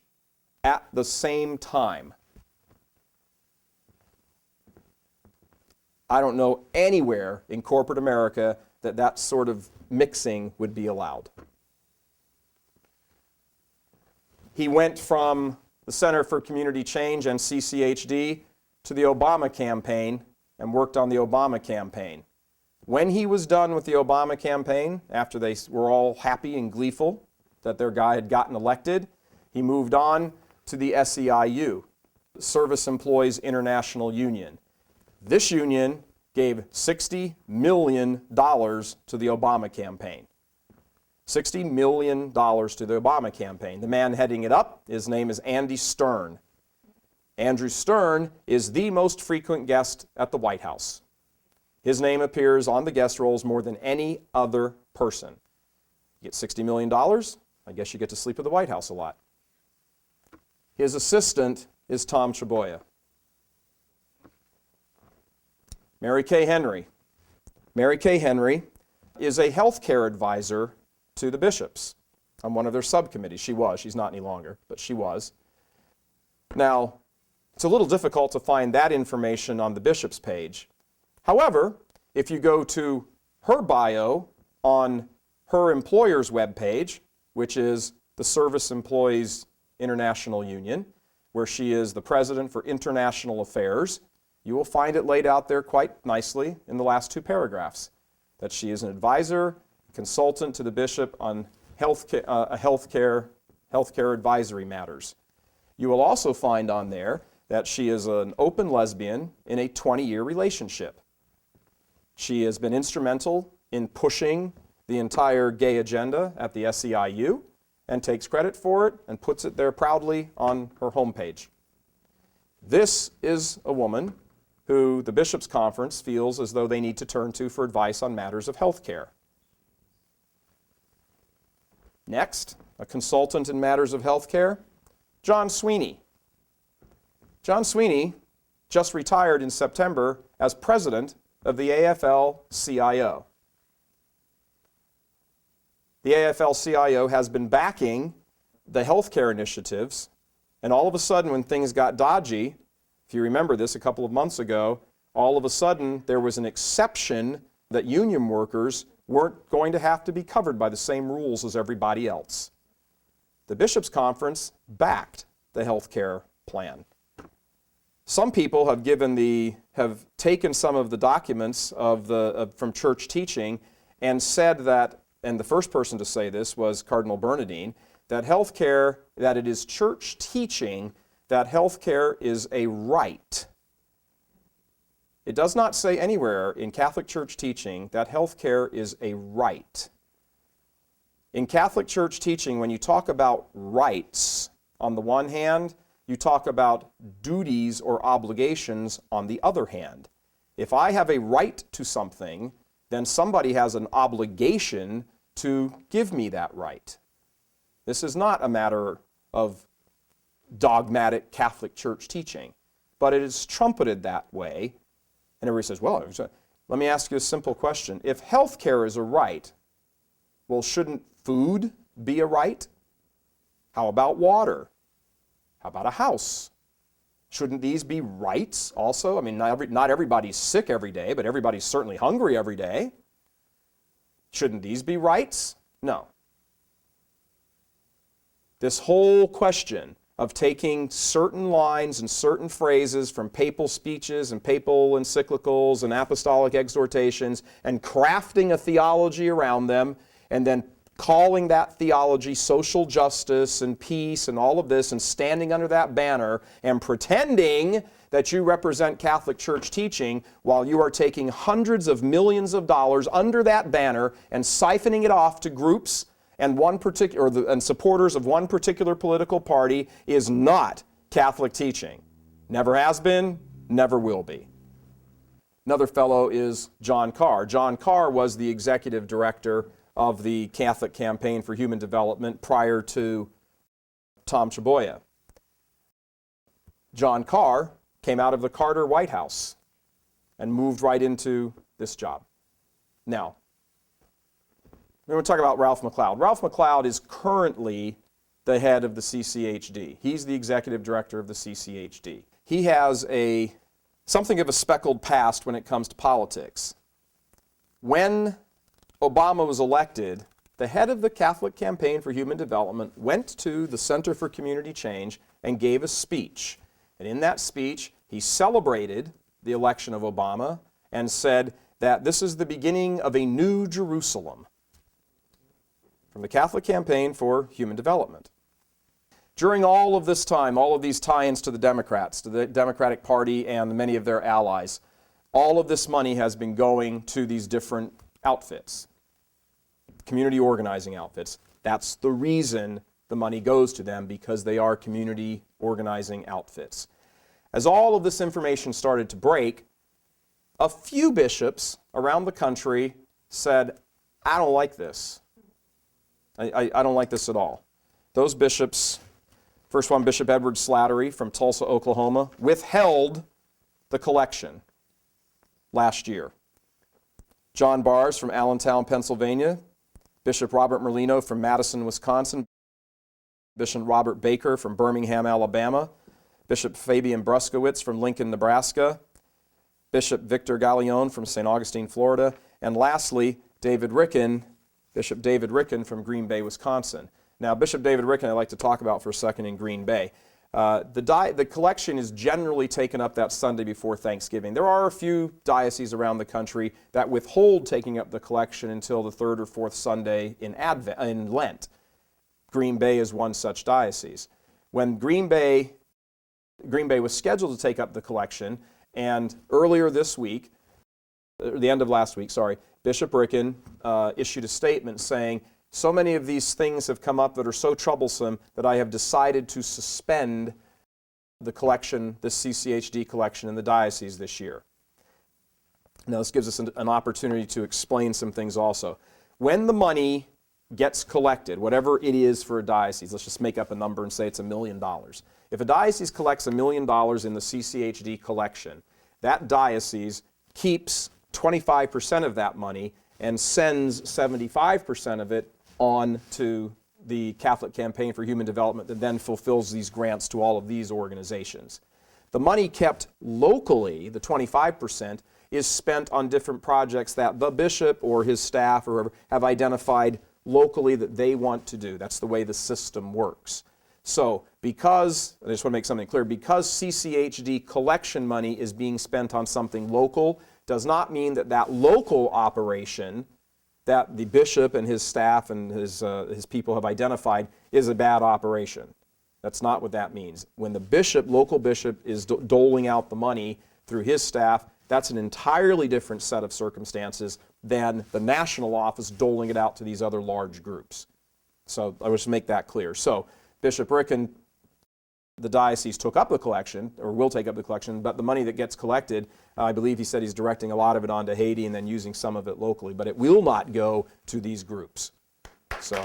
at the same time. I don't know anywhere in corporate America that that sort of mixing would be allowed. He went from the Center for Community Change and CCHD to the Obama campaign and worked on the Obama campaign. When he was done with the Obama campaign, after they were all happy and gleeful that their guy had gotten elected, he moved on to the SEIU, the Service Employees International Union. This union gave $60 million to the Obama campaign. $60 million to the Obama campaign. The man heading it up, his name is Andy Stern. Andrew Stern is the most frequent guest at the White House. His name appears on the guest rolls more than any other person. You get $60 million, I guess you get to sleep at the White House a lot. His assistant is Tom Chaboya. Mary Kay Henry. Mary Kay Henry is a healthcare advisor to the bishops on one of their subcommittees. She was. She's not any longer, but she was. Now, it's a little difficult to find that information on the bishop's page. However, if you go to her bio on her employer's webpage, which is the Service Employees International Union, where she is the president for international affairs, you will find it laid out there quite nicely in the last two paragraphs, that she is an advisor, consultant to the bishop on healthcare advisory matters. You will also find on there that she is an open lesbian in a 20-year relationship. She has been instrumental in pushing the entire gay agenda at the SEIU and takes credit for it and puts it there proudly on her homepage. This is a woman who the Bishops' Conference feels as though they need to turn to for advice on matters of health care. Next, a consultant in matters of health care, John Sweeney. John Sweeney just retired in September as president of the AFL-CIO. The AFL-CIO has been backing the healthcare initiatives, and all of a sudden when things got dodgy, if you remember this a couple of months ago, all of a sudden there was an exception that union workers weren't going to have to be covered by the same rules as everybody else. The Bishops' Conference backed the healthcare plan. Some people have taken some of the documents from church teaching and said that, and the first person to say this was Cardinal Bernardin, that it is church teaching that healthcare is a right. It does not say anywhere in Catholic Church teaching that healthcare is a right. In Catholic Church teaching, when you talk about rights, on the one hand, you talk about duties or obligations on the other hand. If I have a right to something, then somebody has an obligation to give me that right. This is not a matter of dogmatic Catholic Church teaching, but it is trumpeted that way. And everybody says, well, let me ask you a simple question. If health care is a right, well, shouldn't food be a right? How about water? How about a house? Shouldn't these be rights also? I mean, not everybody's sick every day, but everybody's certainly hungry every day. Shouldn't these be rights? No. This whole question of taking certain lines and certain phrases from papal speeches and papal encyclicals and apostolic exhortations and crafting a theology around them and then calling that theology social justice and peace and all of this and standing under that banner and pretending that you represent Catholic Church teaching while you are taking hundreds of millions of dollars under that banner and siphoning it off to groups and supporters of one particular political party is not Catholic teaching. Never has been, never will be. Another fellow is John Carr. John Carr was the executive director of the Catholic Campaign for Human Development prior to Tom Chaboya. John Carr came out of the Carter White House and moved right into this job. Now, we're going to talk about Ralph McLeod. Ralph McLeod is currently the head of the CCHD. He's the executive director of the CCHD. He has something of a speckled past when it comes to politics. When Obama was elected, the head of the Catholic Campaign for Human Development went to the Center for Community Change and gave a speech. And in that speech, he celebrated the election of Obama and said that this is the beginning of a new Jerusalem from the Catholic Campaign for Human Development. During all of this time, all of these tie-ins to the Democrats, to the Democratic Party and many of their allies, all of this money has been going to these different outfits, community organizing outfits. That's the reason the money goes to them, because they are community organizing outfits. As all of this information started to break, a few bishops around the country said, I don't like this. I don't like this at all. Those bishops, first one, Bishop Edward Slattery from Tulsa, Oklahoma, withheld the collection last year. John Bars from Allentown, Pennsylvania, Bishop Robert Merlino from Madison, Wisconsin, Bishop Robert Baker from Birmingham, Alabama, Bishop Fabian Bruskowitz from Lincoln, Nebraska, Bishop Victor Gallione from St. Augustine, Florida, and lastly, Bishop David Ricken from Green Bay, Wisconsin. Now, Bishop David Ricken I'd like to talk about for a second in Green Bay. The collection is generally taken up that Sunday before Thanksgiving. There are a few dioceses around the country that withhold taking up the collection until the third or fourth Sunday in Lent. Green Bay is one such diocese. When Green Bay was scheduled to take up the collection, and earlier this week, the end of last week, Bishop Ricken issued a statement saying, so many of these things have come up that are so troublesome that I have decided to suspend the collection, this CCHD collection in the diocese this year. Now, this gives us an opportunity to explain some things also. When the money gets collected, whatever it is for a diocese, let's just make up a number and say it's $1 million. If a diocese collects $1 million in the CCHD collection, that diocese keeps 25% of that money and sends 75% of it on to the Catholic Campaign for Human Development that then fulfills these grants to all of these organizations. The money kept locally, the 25%, is spent on different projects that the bishop or his staff or whoever have identified locally that they want to do. That's the way the system works. So because, I just want to make something clear, because CCHD collection money is being spent on something local, does not mean that that local operation that the bishop and his staff and his people have identified is a bad operation. That's not what that means. When the local bishop is doling out the money through his staff, that's an entirely different set of circumstances than the national office doling it out to these other large groups. So I will just make that clear. So Bishop Ricken, the diocese took up the collection, or will take up the collection, but the money that gets collected, I believe he said he's directing a lot of it onto Haiti and then using some of it locally, but it will not go to these groups. So.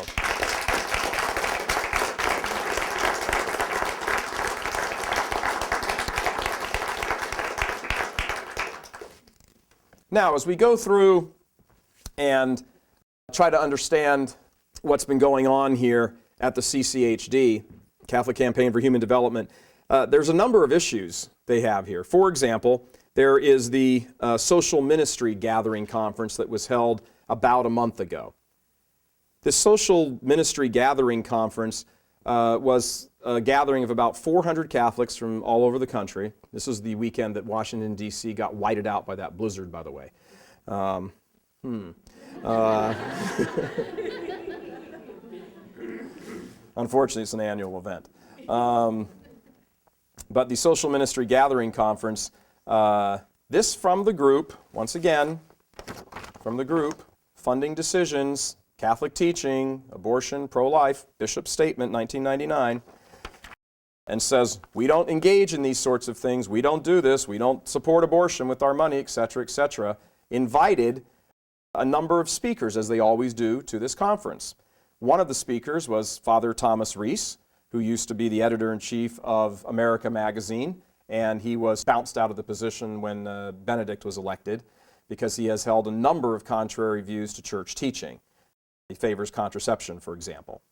Now, as we go through and try to understand what's been going on here at the CCHD, Catholic Campaign for Human Development, there's a number of issues they have here. For example, there is the Social Ministry Gathering Conference that was held about a month ago. This Social Ministry Gathering Conference was a gathering of about 400 Catholics from all over the country. This was the weekend that Washington, D.C. got whited out by that blizzard, by the way. Unfortunately, it's an annual event. But the Social Ministry Gathering Conference, this from the group, once again, from the group, Funding Decisions, Catholic Teaching, Abortion, Pro-Life, Bishop's Statement, 1999. and says, we don't engage in these sorts of things, we don't do this, we don't support abortion with our money, etc., invited a number of speakers, as they always do, to this conference. One of the speakers was Father Thomas Reese, who used to be the editor-in-chief of America magazine, and he was bounced out of the position when Benedict was elected because he has held a number of contrary views to church teaching. He favors contraception, for example.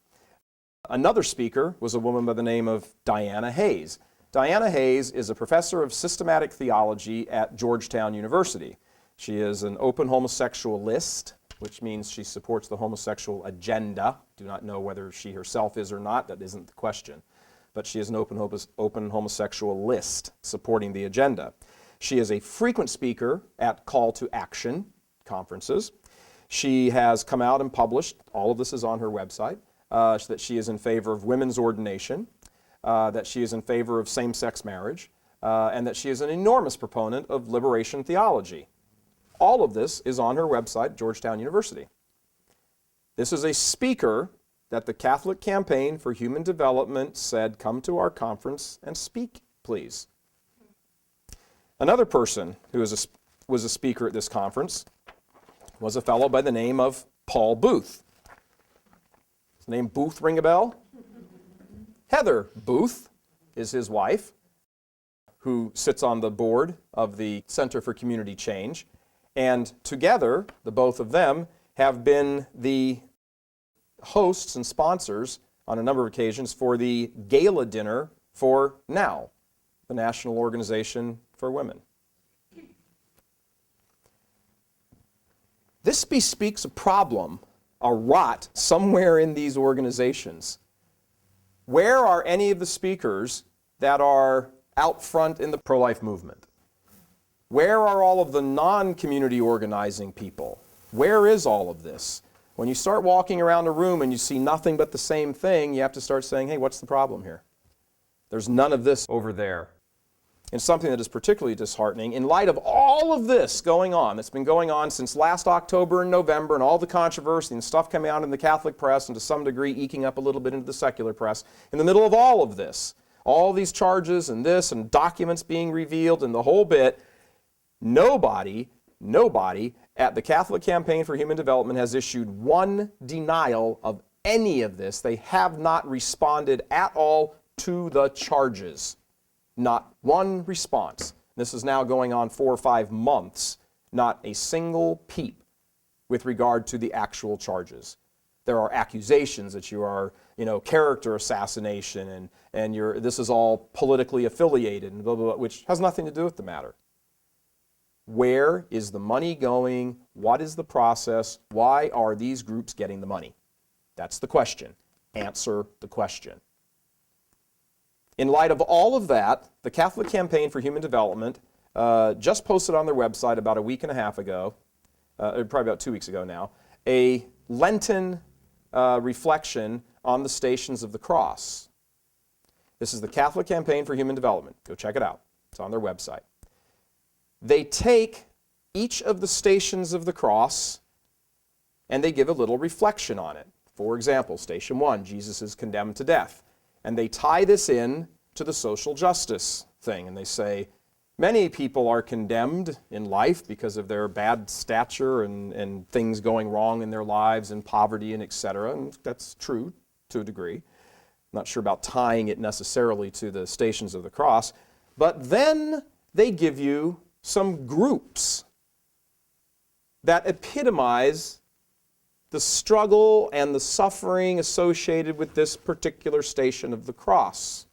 Another speaker was a woman by the name of Diana Hayes. Diana Hayes is a professor of systematic theology at Georgetown University. She is an open homosexualist, which means she supports the homosexual agenda. Do not know whether she herself is or not. That isn't the question. But she is an open homosexualist supporting the agenda. She is a frequent speaker at Call to Action conferences. She has come out and published, all of this is on her website, that she is in favor of women's ordination, that she is in favor of same-sex marriage, and that she is an enormous proponent of liberation theology. All of this is on her website, Georgetown University. This is a speaker that the Catholic Campaign for Human Development said, come to our conference and speak, please. Another person who was a speaker at this conference was a fellow by the name of Paul Booth. Does the name Booth ring a bell? Heather Booth is his wife, who sits on the board of the Center for Community Change. And together, the both of them have been the hosts and sponsors on a number of occasions for the gala dinner for NOW, the National Organization for Women. This bespeaks a problem, a rot, somewhere in these organizations. Where are any of the speakers that are out front in the pro-life movement? Where are all of the non-community organizing people? Where is all of this? When you start walking around a room and you see nothing but the same thing, you have to start saying, hey, what's the problem here? There's none of this over there. And something that is particularly disheartening, in light of all of this going on, that's been going on since last October and November, and all the controversy and stuff coming out in the Catholic press, and to some degree eking up a little bit into the secular press, in the middle of all of this, all these charges and this, and documents being revealed and the whole bit, nobody at the Catholic Campaign for Human Development has issued one denial of any of this. They have not responded at all to the charges. Not one response. This is now going on 4 or 5 months. Not a single peep with regard to the actual charges. There are accusations that you are, character assassination and this is all politically affiliated and blah, blah, blah, which has nothing to do with the matter. Where is the money going? What is the process? Why are these groups getting the money? That's the question. Answer the question. In light of all of that, the Catholic Campaign for Human Development just posted on their website about a week and a half ago, probably about 2 weeks ago now, a Lenten reflection on the Stations of the Cross. This is the Catholic Campaign for Human Development. Go check it out. It's on their website. They take each of the Stations of the Cross and they give a little reflection on it. For example, Station 1, Jesus is condemned to death. And they tie this in to the social justice thing. And they say, many people are condemned in life because of their bad stature and things going wrong in their lives and poverty and etc. And that's true to a degree. I'm not sure about tying it necessarily to the Stations of the Cross. But then they give you some groups that epitomize the struggle and the suffering associated with this particular Station of the Cross.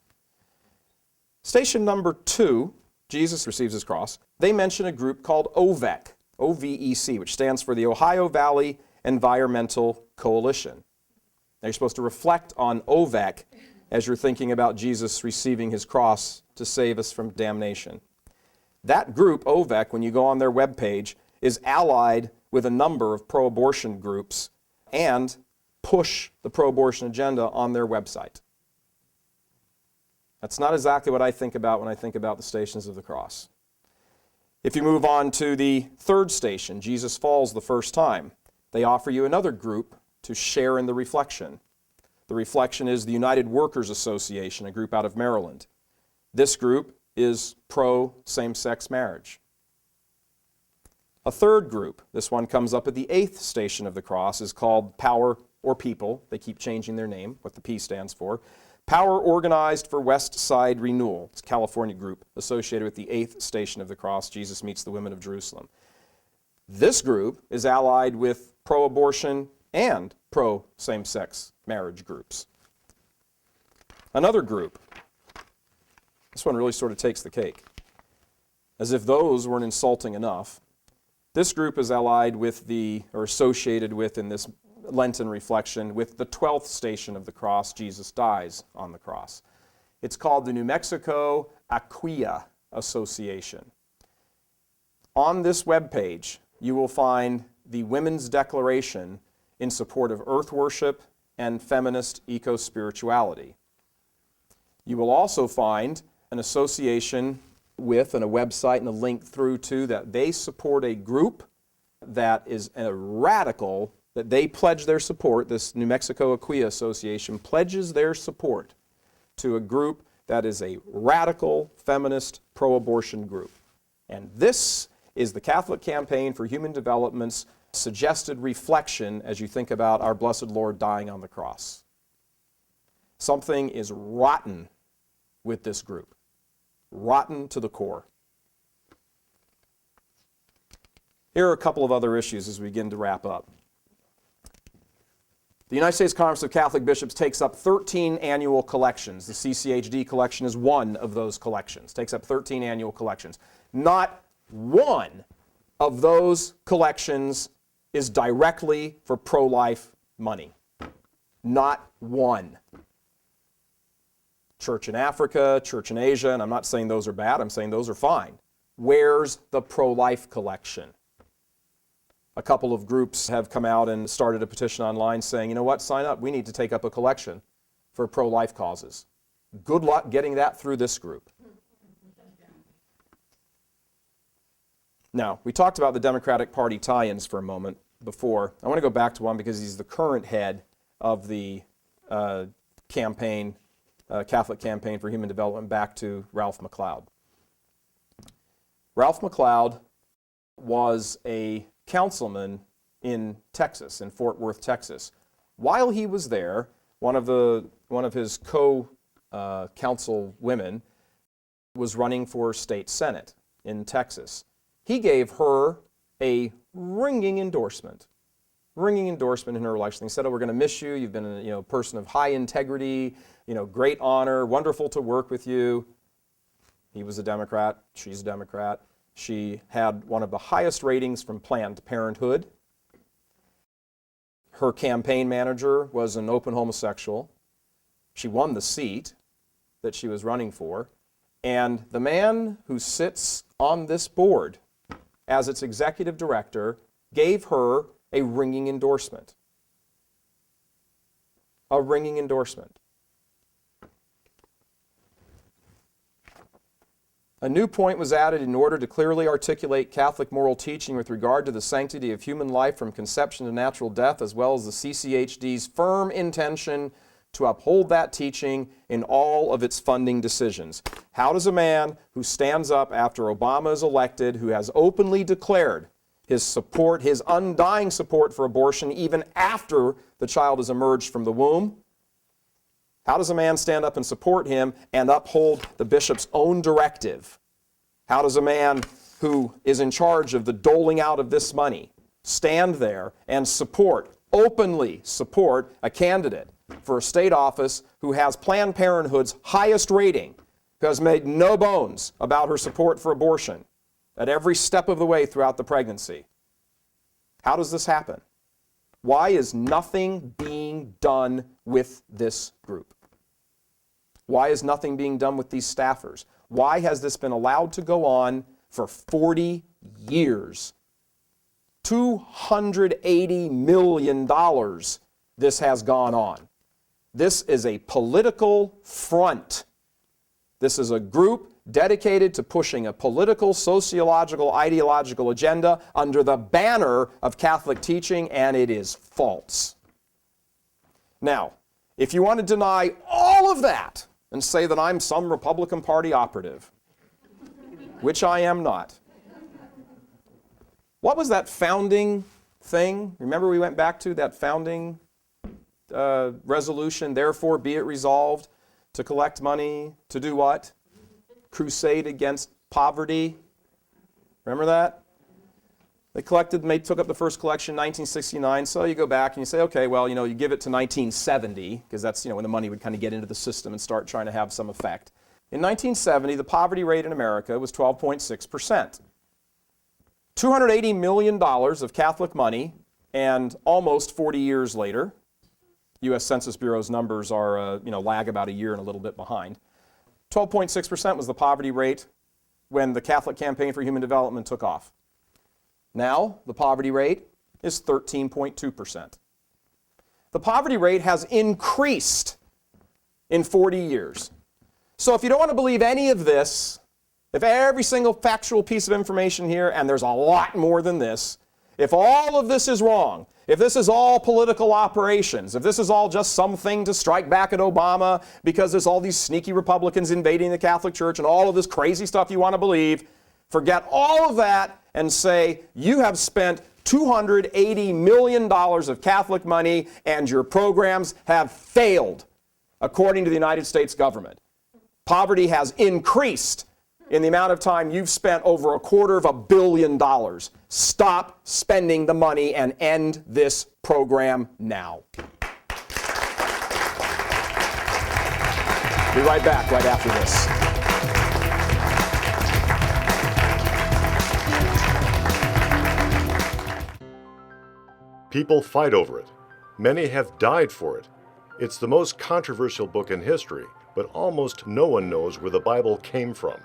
Station number 2, Jesus receives his cross, they mention a group called OVEC, O-V-E-C, which stands for the Ohio Valley Environmental Coalition. Now you're supposed to reflect on OVEC as you're thinking about Jesus receiving his cross to save us from damnation. That group, OVEC, when you go on their webpage, is allied with a number of pro-abortion groups and push the pro-abortion agenda on their website. That's not exactly what I think about when I think about the Stations of the Cross. If you move on to the third station, Jesus falls the first time, they offer you another group to share in the reflection. The reflection is the United Workers Association, a group out of Maryland. This group is pro same-sex marriage. A third group, this one comes up at the 8th station of the cross, is called Power or People. They keep changing their name, what the P stands for. Power Organized for West Side Renewal. It's a California group associated with the 8th station of the cross, Jesus Meets the Women of Jerusalem. This group is allied with pro-abortion and pro-same-sex marriage groups. Another group, this one really sort of takes the cake. As if those weren't insulting enough, this group is allied with or associated with, in this Lenten reflection, with the 12th station of the cross, Jesus dies on the cross. It's called the New Mexico Aquia Association. On this webpage, you will find the Women's Declaration in support of earth worship and feminist eco-spirituality. You will also find an association with and a website and a link through to that they support a group that is a radical, that they pledge their support. This New Mexico Aquia Association pledges their support to a group that is a radical feminist pro-abortion group. And this is the Catholic Campaign for Human Development's suggested reflection as you think about our blessed Lord dying on the cross. Something is rotten with this group. Rotten to the core. Here are a couple of other issues as we begin to wrap up. The United States Conference of Catholic Bishops takes up 13 annual collections. The CCHD collection is one of those collections. Takes up 13 annual collections. Not one of those collections is directly for pro-life money. Not one. Church in Africa, Church in Asia, and I'm not saying those are bad, I'm saying those are fine. Where's the pro-life collection? A couple of groups have come out and started a petition online saying, you know what, sign up, we need to take up a collection for pro-life causes. Good luck getting that through this group. Now, we talked about the Democratic Party tie-ins for a moment before. I want to go back to one because he's the current head of the campaign, Catholic Campaign for Human Development, back to Ralph McLeod. Ralph McLeod was a councilman in Texas, in Fort Worth, Texas. While he was there, one of his co-council women was running for state senate in Texas. He gave her a ringing endorsement in her election. He said, "Oh, we're going to miss you. You've been a person of high integrity, great honor, wonderful to work with you." He was a Democrat. She's a Democrat. She had one of the highest ratings from Planned Parenthood. Her campaign manager was an open homosexual. She won the seat that she was running for. And the man who sits on this board as its executive director gave her a ringing endorsement. A ringing endorsement. A new point was added in order to clearly articulate Catholic moral teaching with regard to the sanctity of human life from conception to natural death, as well as the CCHD's firm intention to uphold that teaching in all of its funding decisions. How does a man who stands up after Obama is elected, who has openly declared his support, his undying support for abortion, even after the child has emerged from the womb, how does a man stand up and support him and uphold the bishop's own directive? How does a man who is in charge of the doling out of this money stand there and openly support a candidate for a state office who has Planned Parenthood's highest rating, who has made no bones about her support for abortion at every step of the way throughout the pregnancy? How does this happen? Why is nothing being done with this group? Why is nothing being done with these staffers? Why has this been allowed to go on for 40 years? $280 million this has gone on. This is a political front. This is a group dedicated to pushing a political, sociological, ideological agenda under the banner of Catholic teaching, and it is false. Now, If you want to deny all of that and say that I'm some Republican Party operative, which I am not. What was that founding thing? Remember we went back to that founding resolution, therefore be it resolved to collect money to do what? Crusade against poverty. Remember that? They took up the first collection in 1969, so you go back and you say, okay, well, you give it to 1970, because that's, when the money would kind of get into the system and start trying to have some effect. In 1970, the poverty rate in America was 12.6%. $280 million of Catholic money, and almost 40 years later, U.S. Census Bureau's numbers are, lag about a year and a little bit behind. 12.6% was the poverty rate when the Catholic Campaign for Human Development took off. Now, the poverty rate is 13.2%. The poverty rate has increased in 40 years. So if you don't want to believe any of this, if every single factual piece of information here, and there's a lot more than this, if all of this is wrong, if this is all political operations, if this is all just something to strike back at Obama because there's all these sneaky Republicans invading the Catholic Church and all of this crazy stuff you want to believe, forget all of that and say you have spent $280 million of Catholic money and your programs have failed, according to the United States government. Poverty has increased in the amount of time you've spent over $250 million. Stop spending the money and end this program now. Be right back right after this. People fight over it. Many have died for it. It's the most controversial book in history, but almost no one knows where the Bible came from.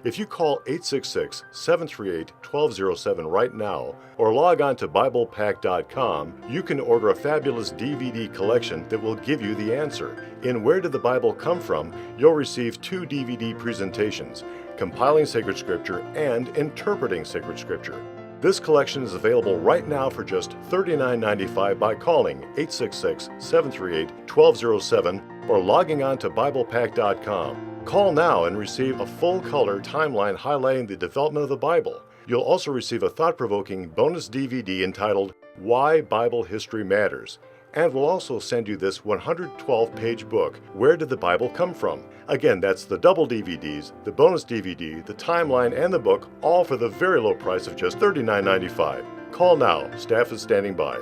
If you call 866-738-1207 right now, or log on to BiblePack.com, you can order a fabulous DVD collection that will give you the answer. In Where Did the Bible Come From, you'll receive 2 DVD presentations, Compiling Sacred Scripture and Interpreting Sacred Scripture. This collection is available right now for just $39.95 by calling 866-738-1207 or logging on to BiblePack.com. Call now and receive a full-color timeline highlighting the development of the Bible. You'll also receive a thought-provoking bonus DVD entitled Why Bible History Matters. And we'll also send you this 112-page book, Where Did the Bible Come From? Again, that's the double DVDs, the bonus DVD, the timeline, and the book, all for the very low price of just $39.95. Call now. Staff is standing by.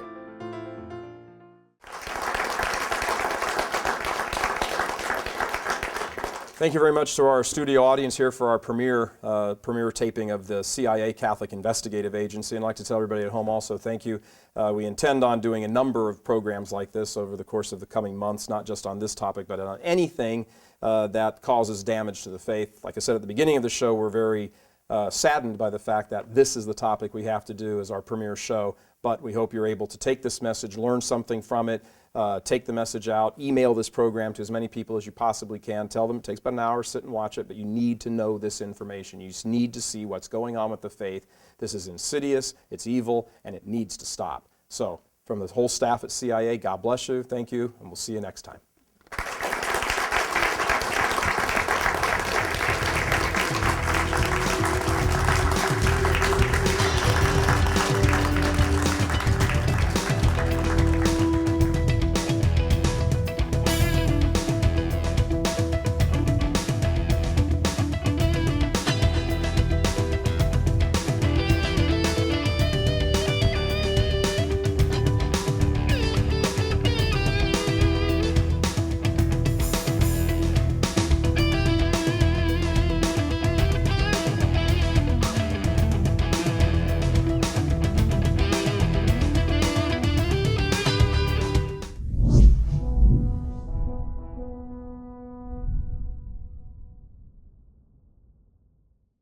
Thank you very much to our studio audience here for our premiere taping of the CIA Catholic Investigative Agency. And I'd like to tell everybody at home also thank you. We intend on doing a number of programs like this over the course of the coming months, not just on this topic, but on anything that causes damage to the faith. Like I said at the beginning of the show, we're very saddened by the fact that this is the topic we have to do as our premiere show. But we hope you're able to take this message, learn something from it, take the message out, email this program to as many people as you possibly can. Tell them it takes about an hour, sit and watch it, but you need to know this information. You just need to see what's going on with the faith. This is insidious, it's evil, and it needs to stop. So, from the whole staff at CIA, God bless you, thank you, and we'll see you next time.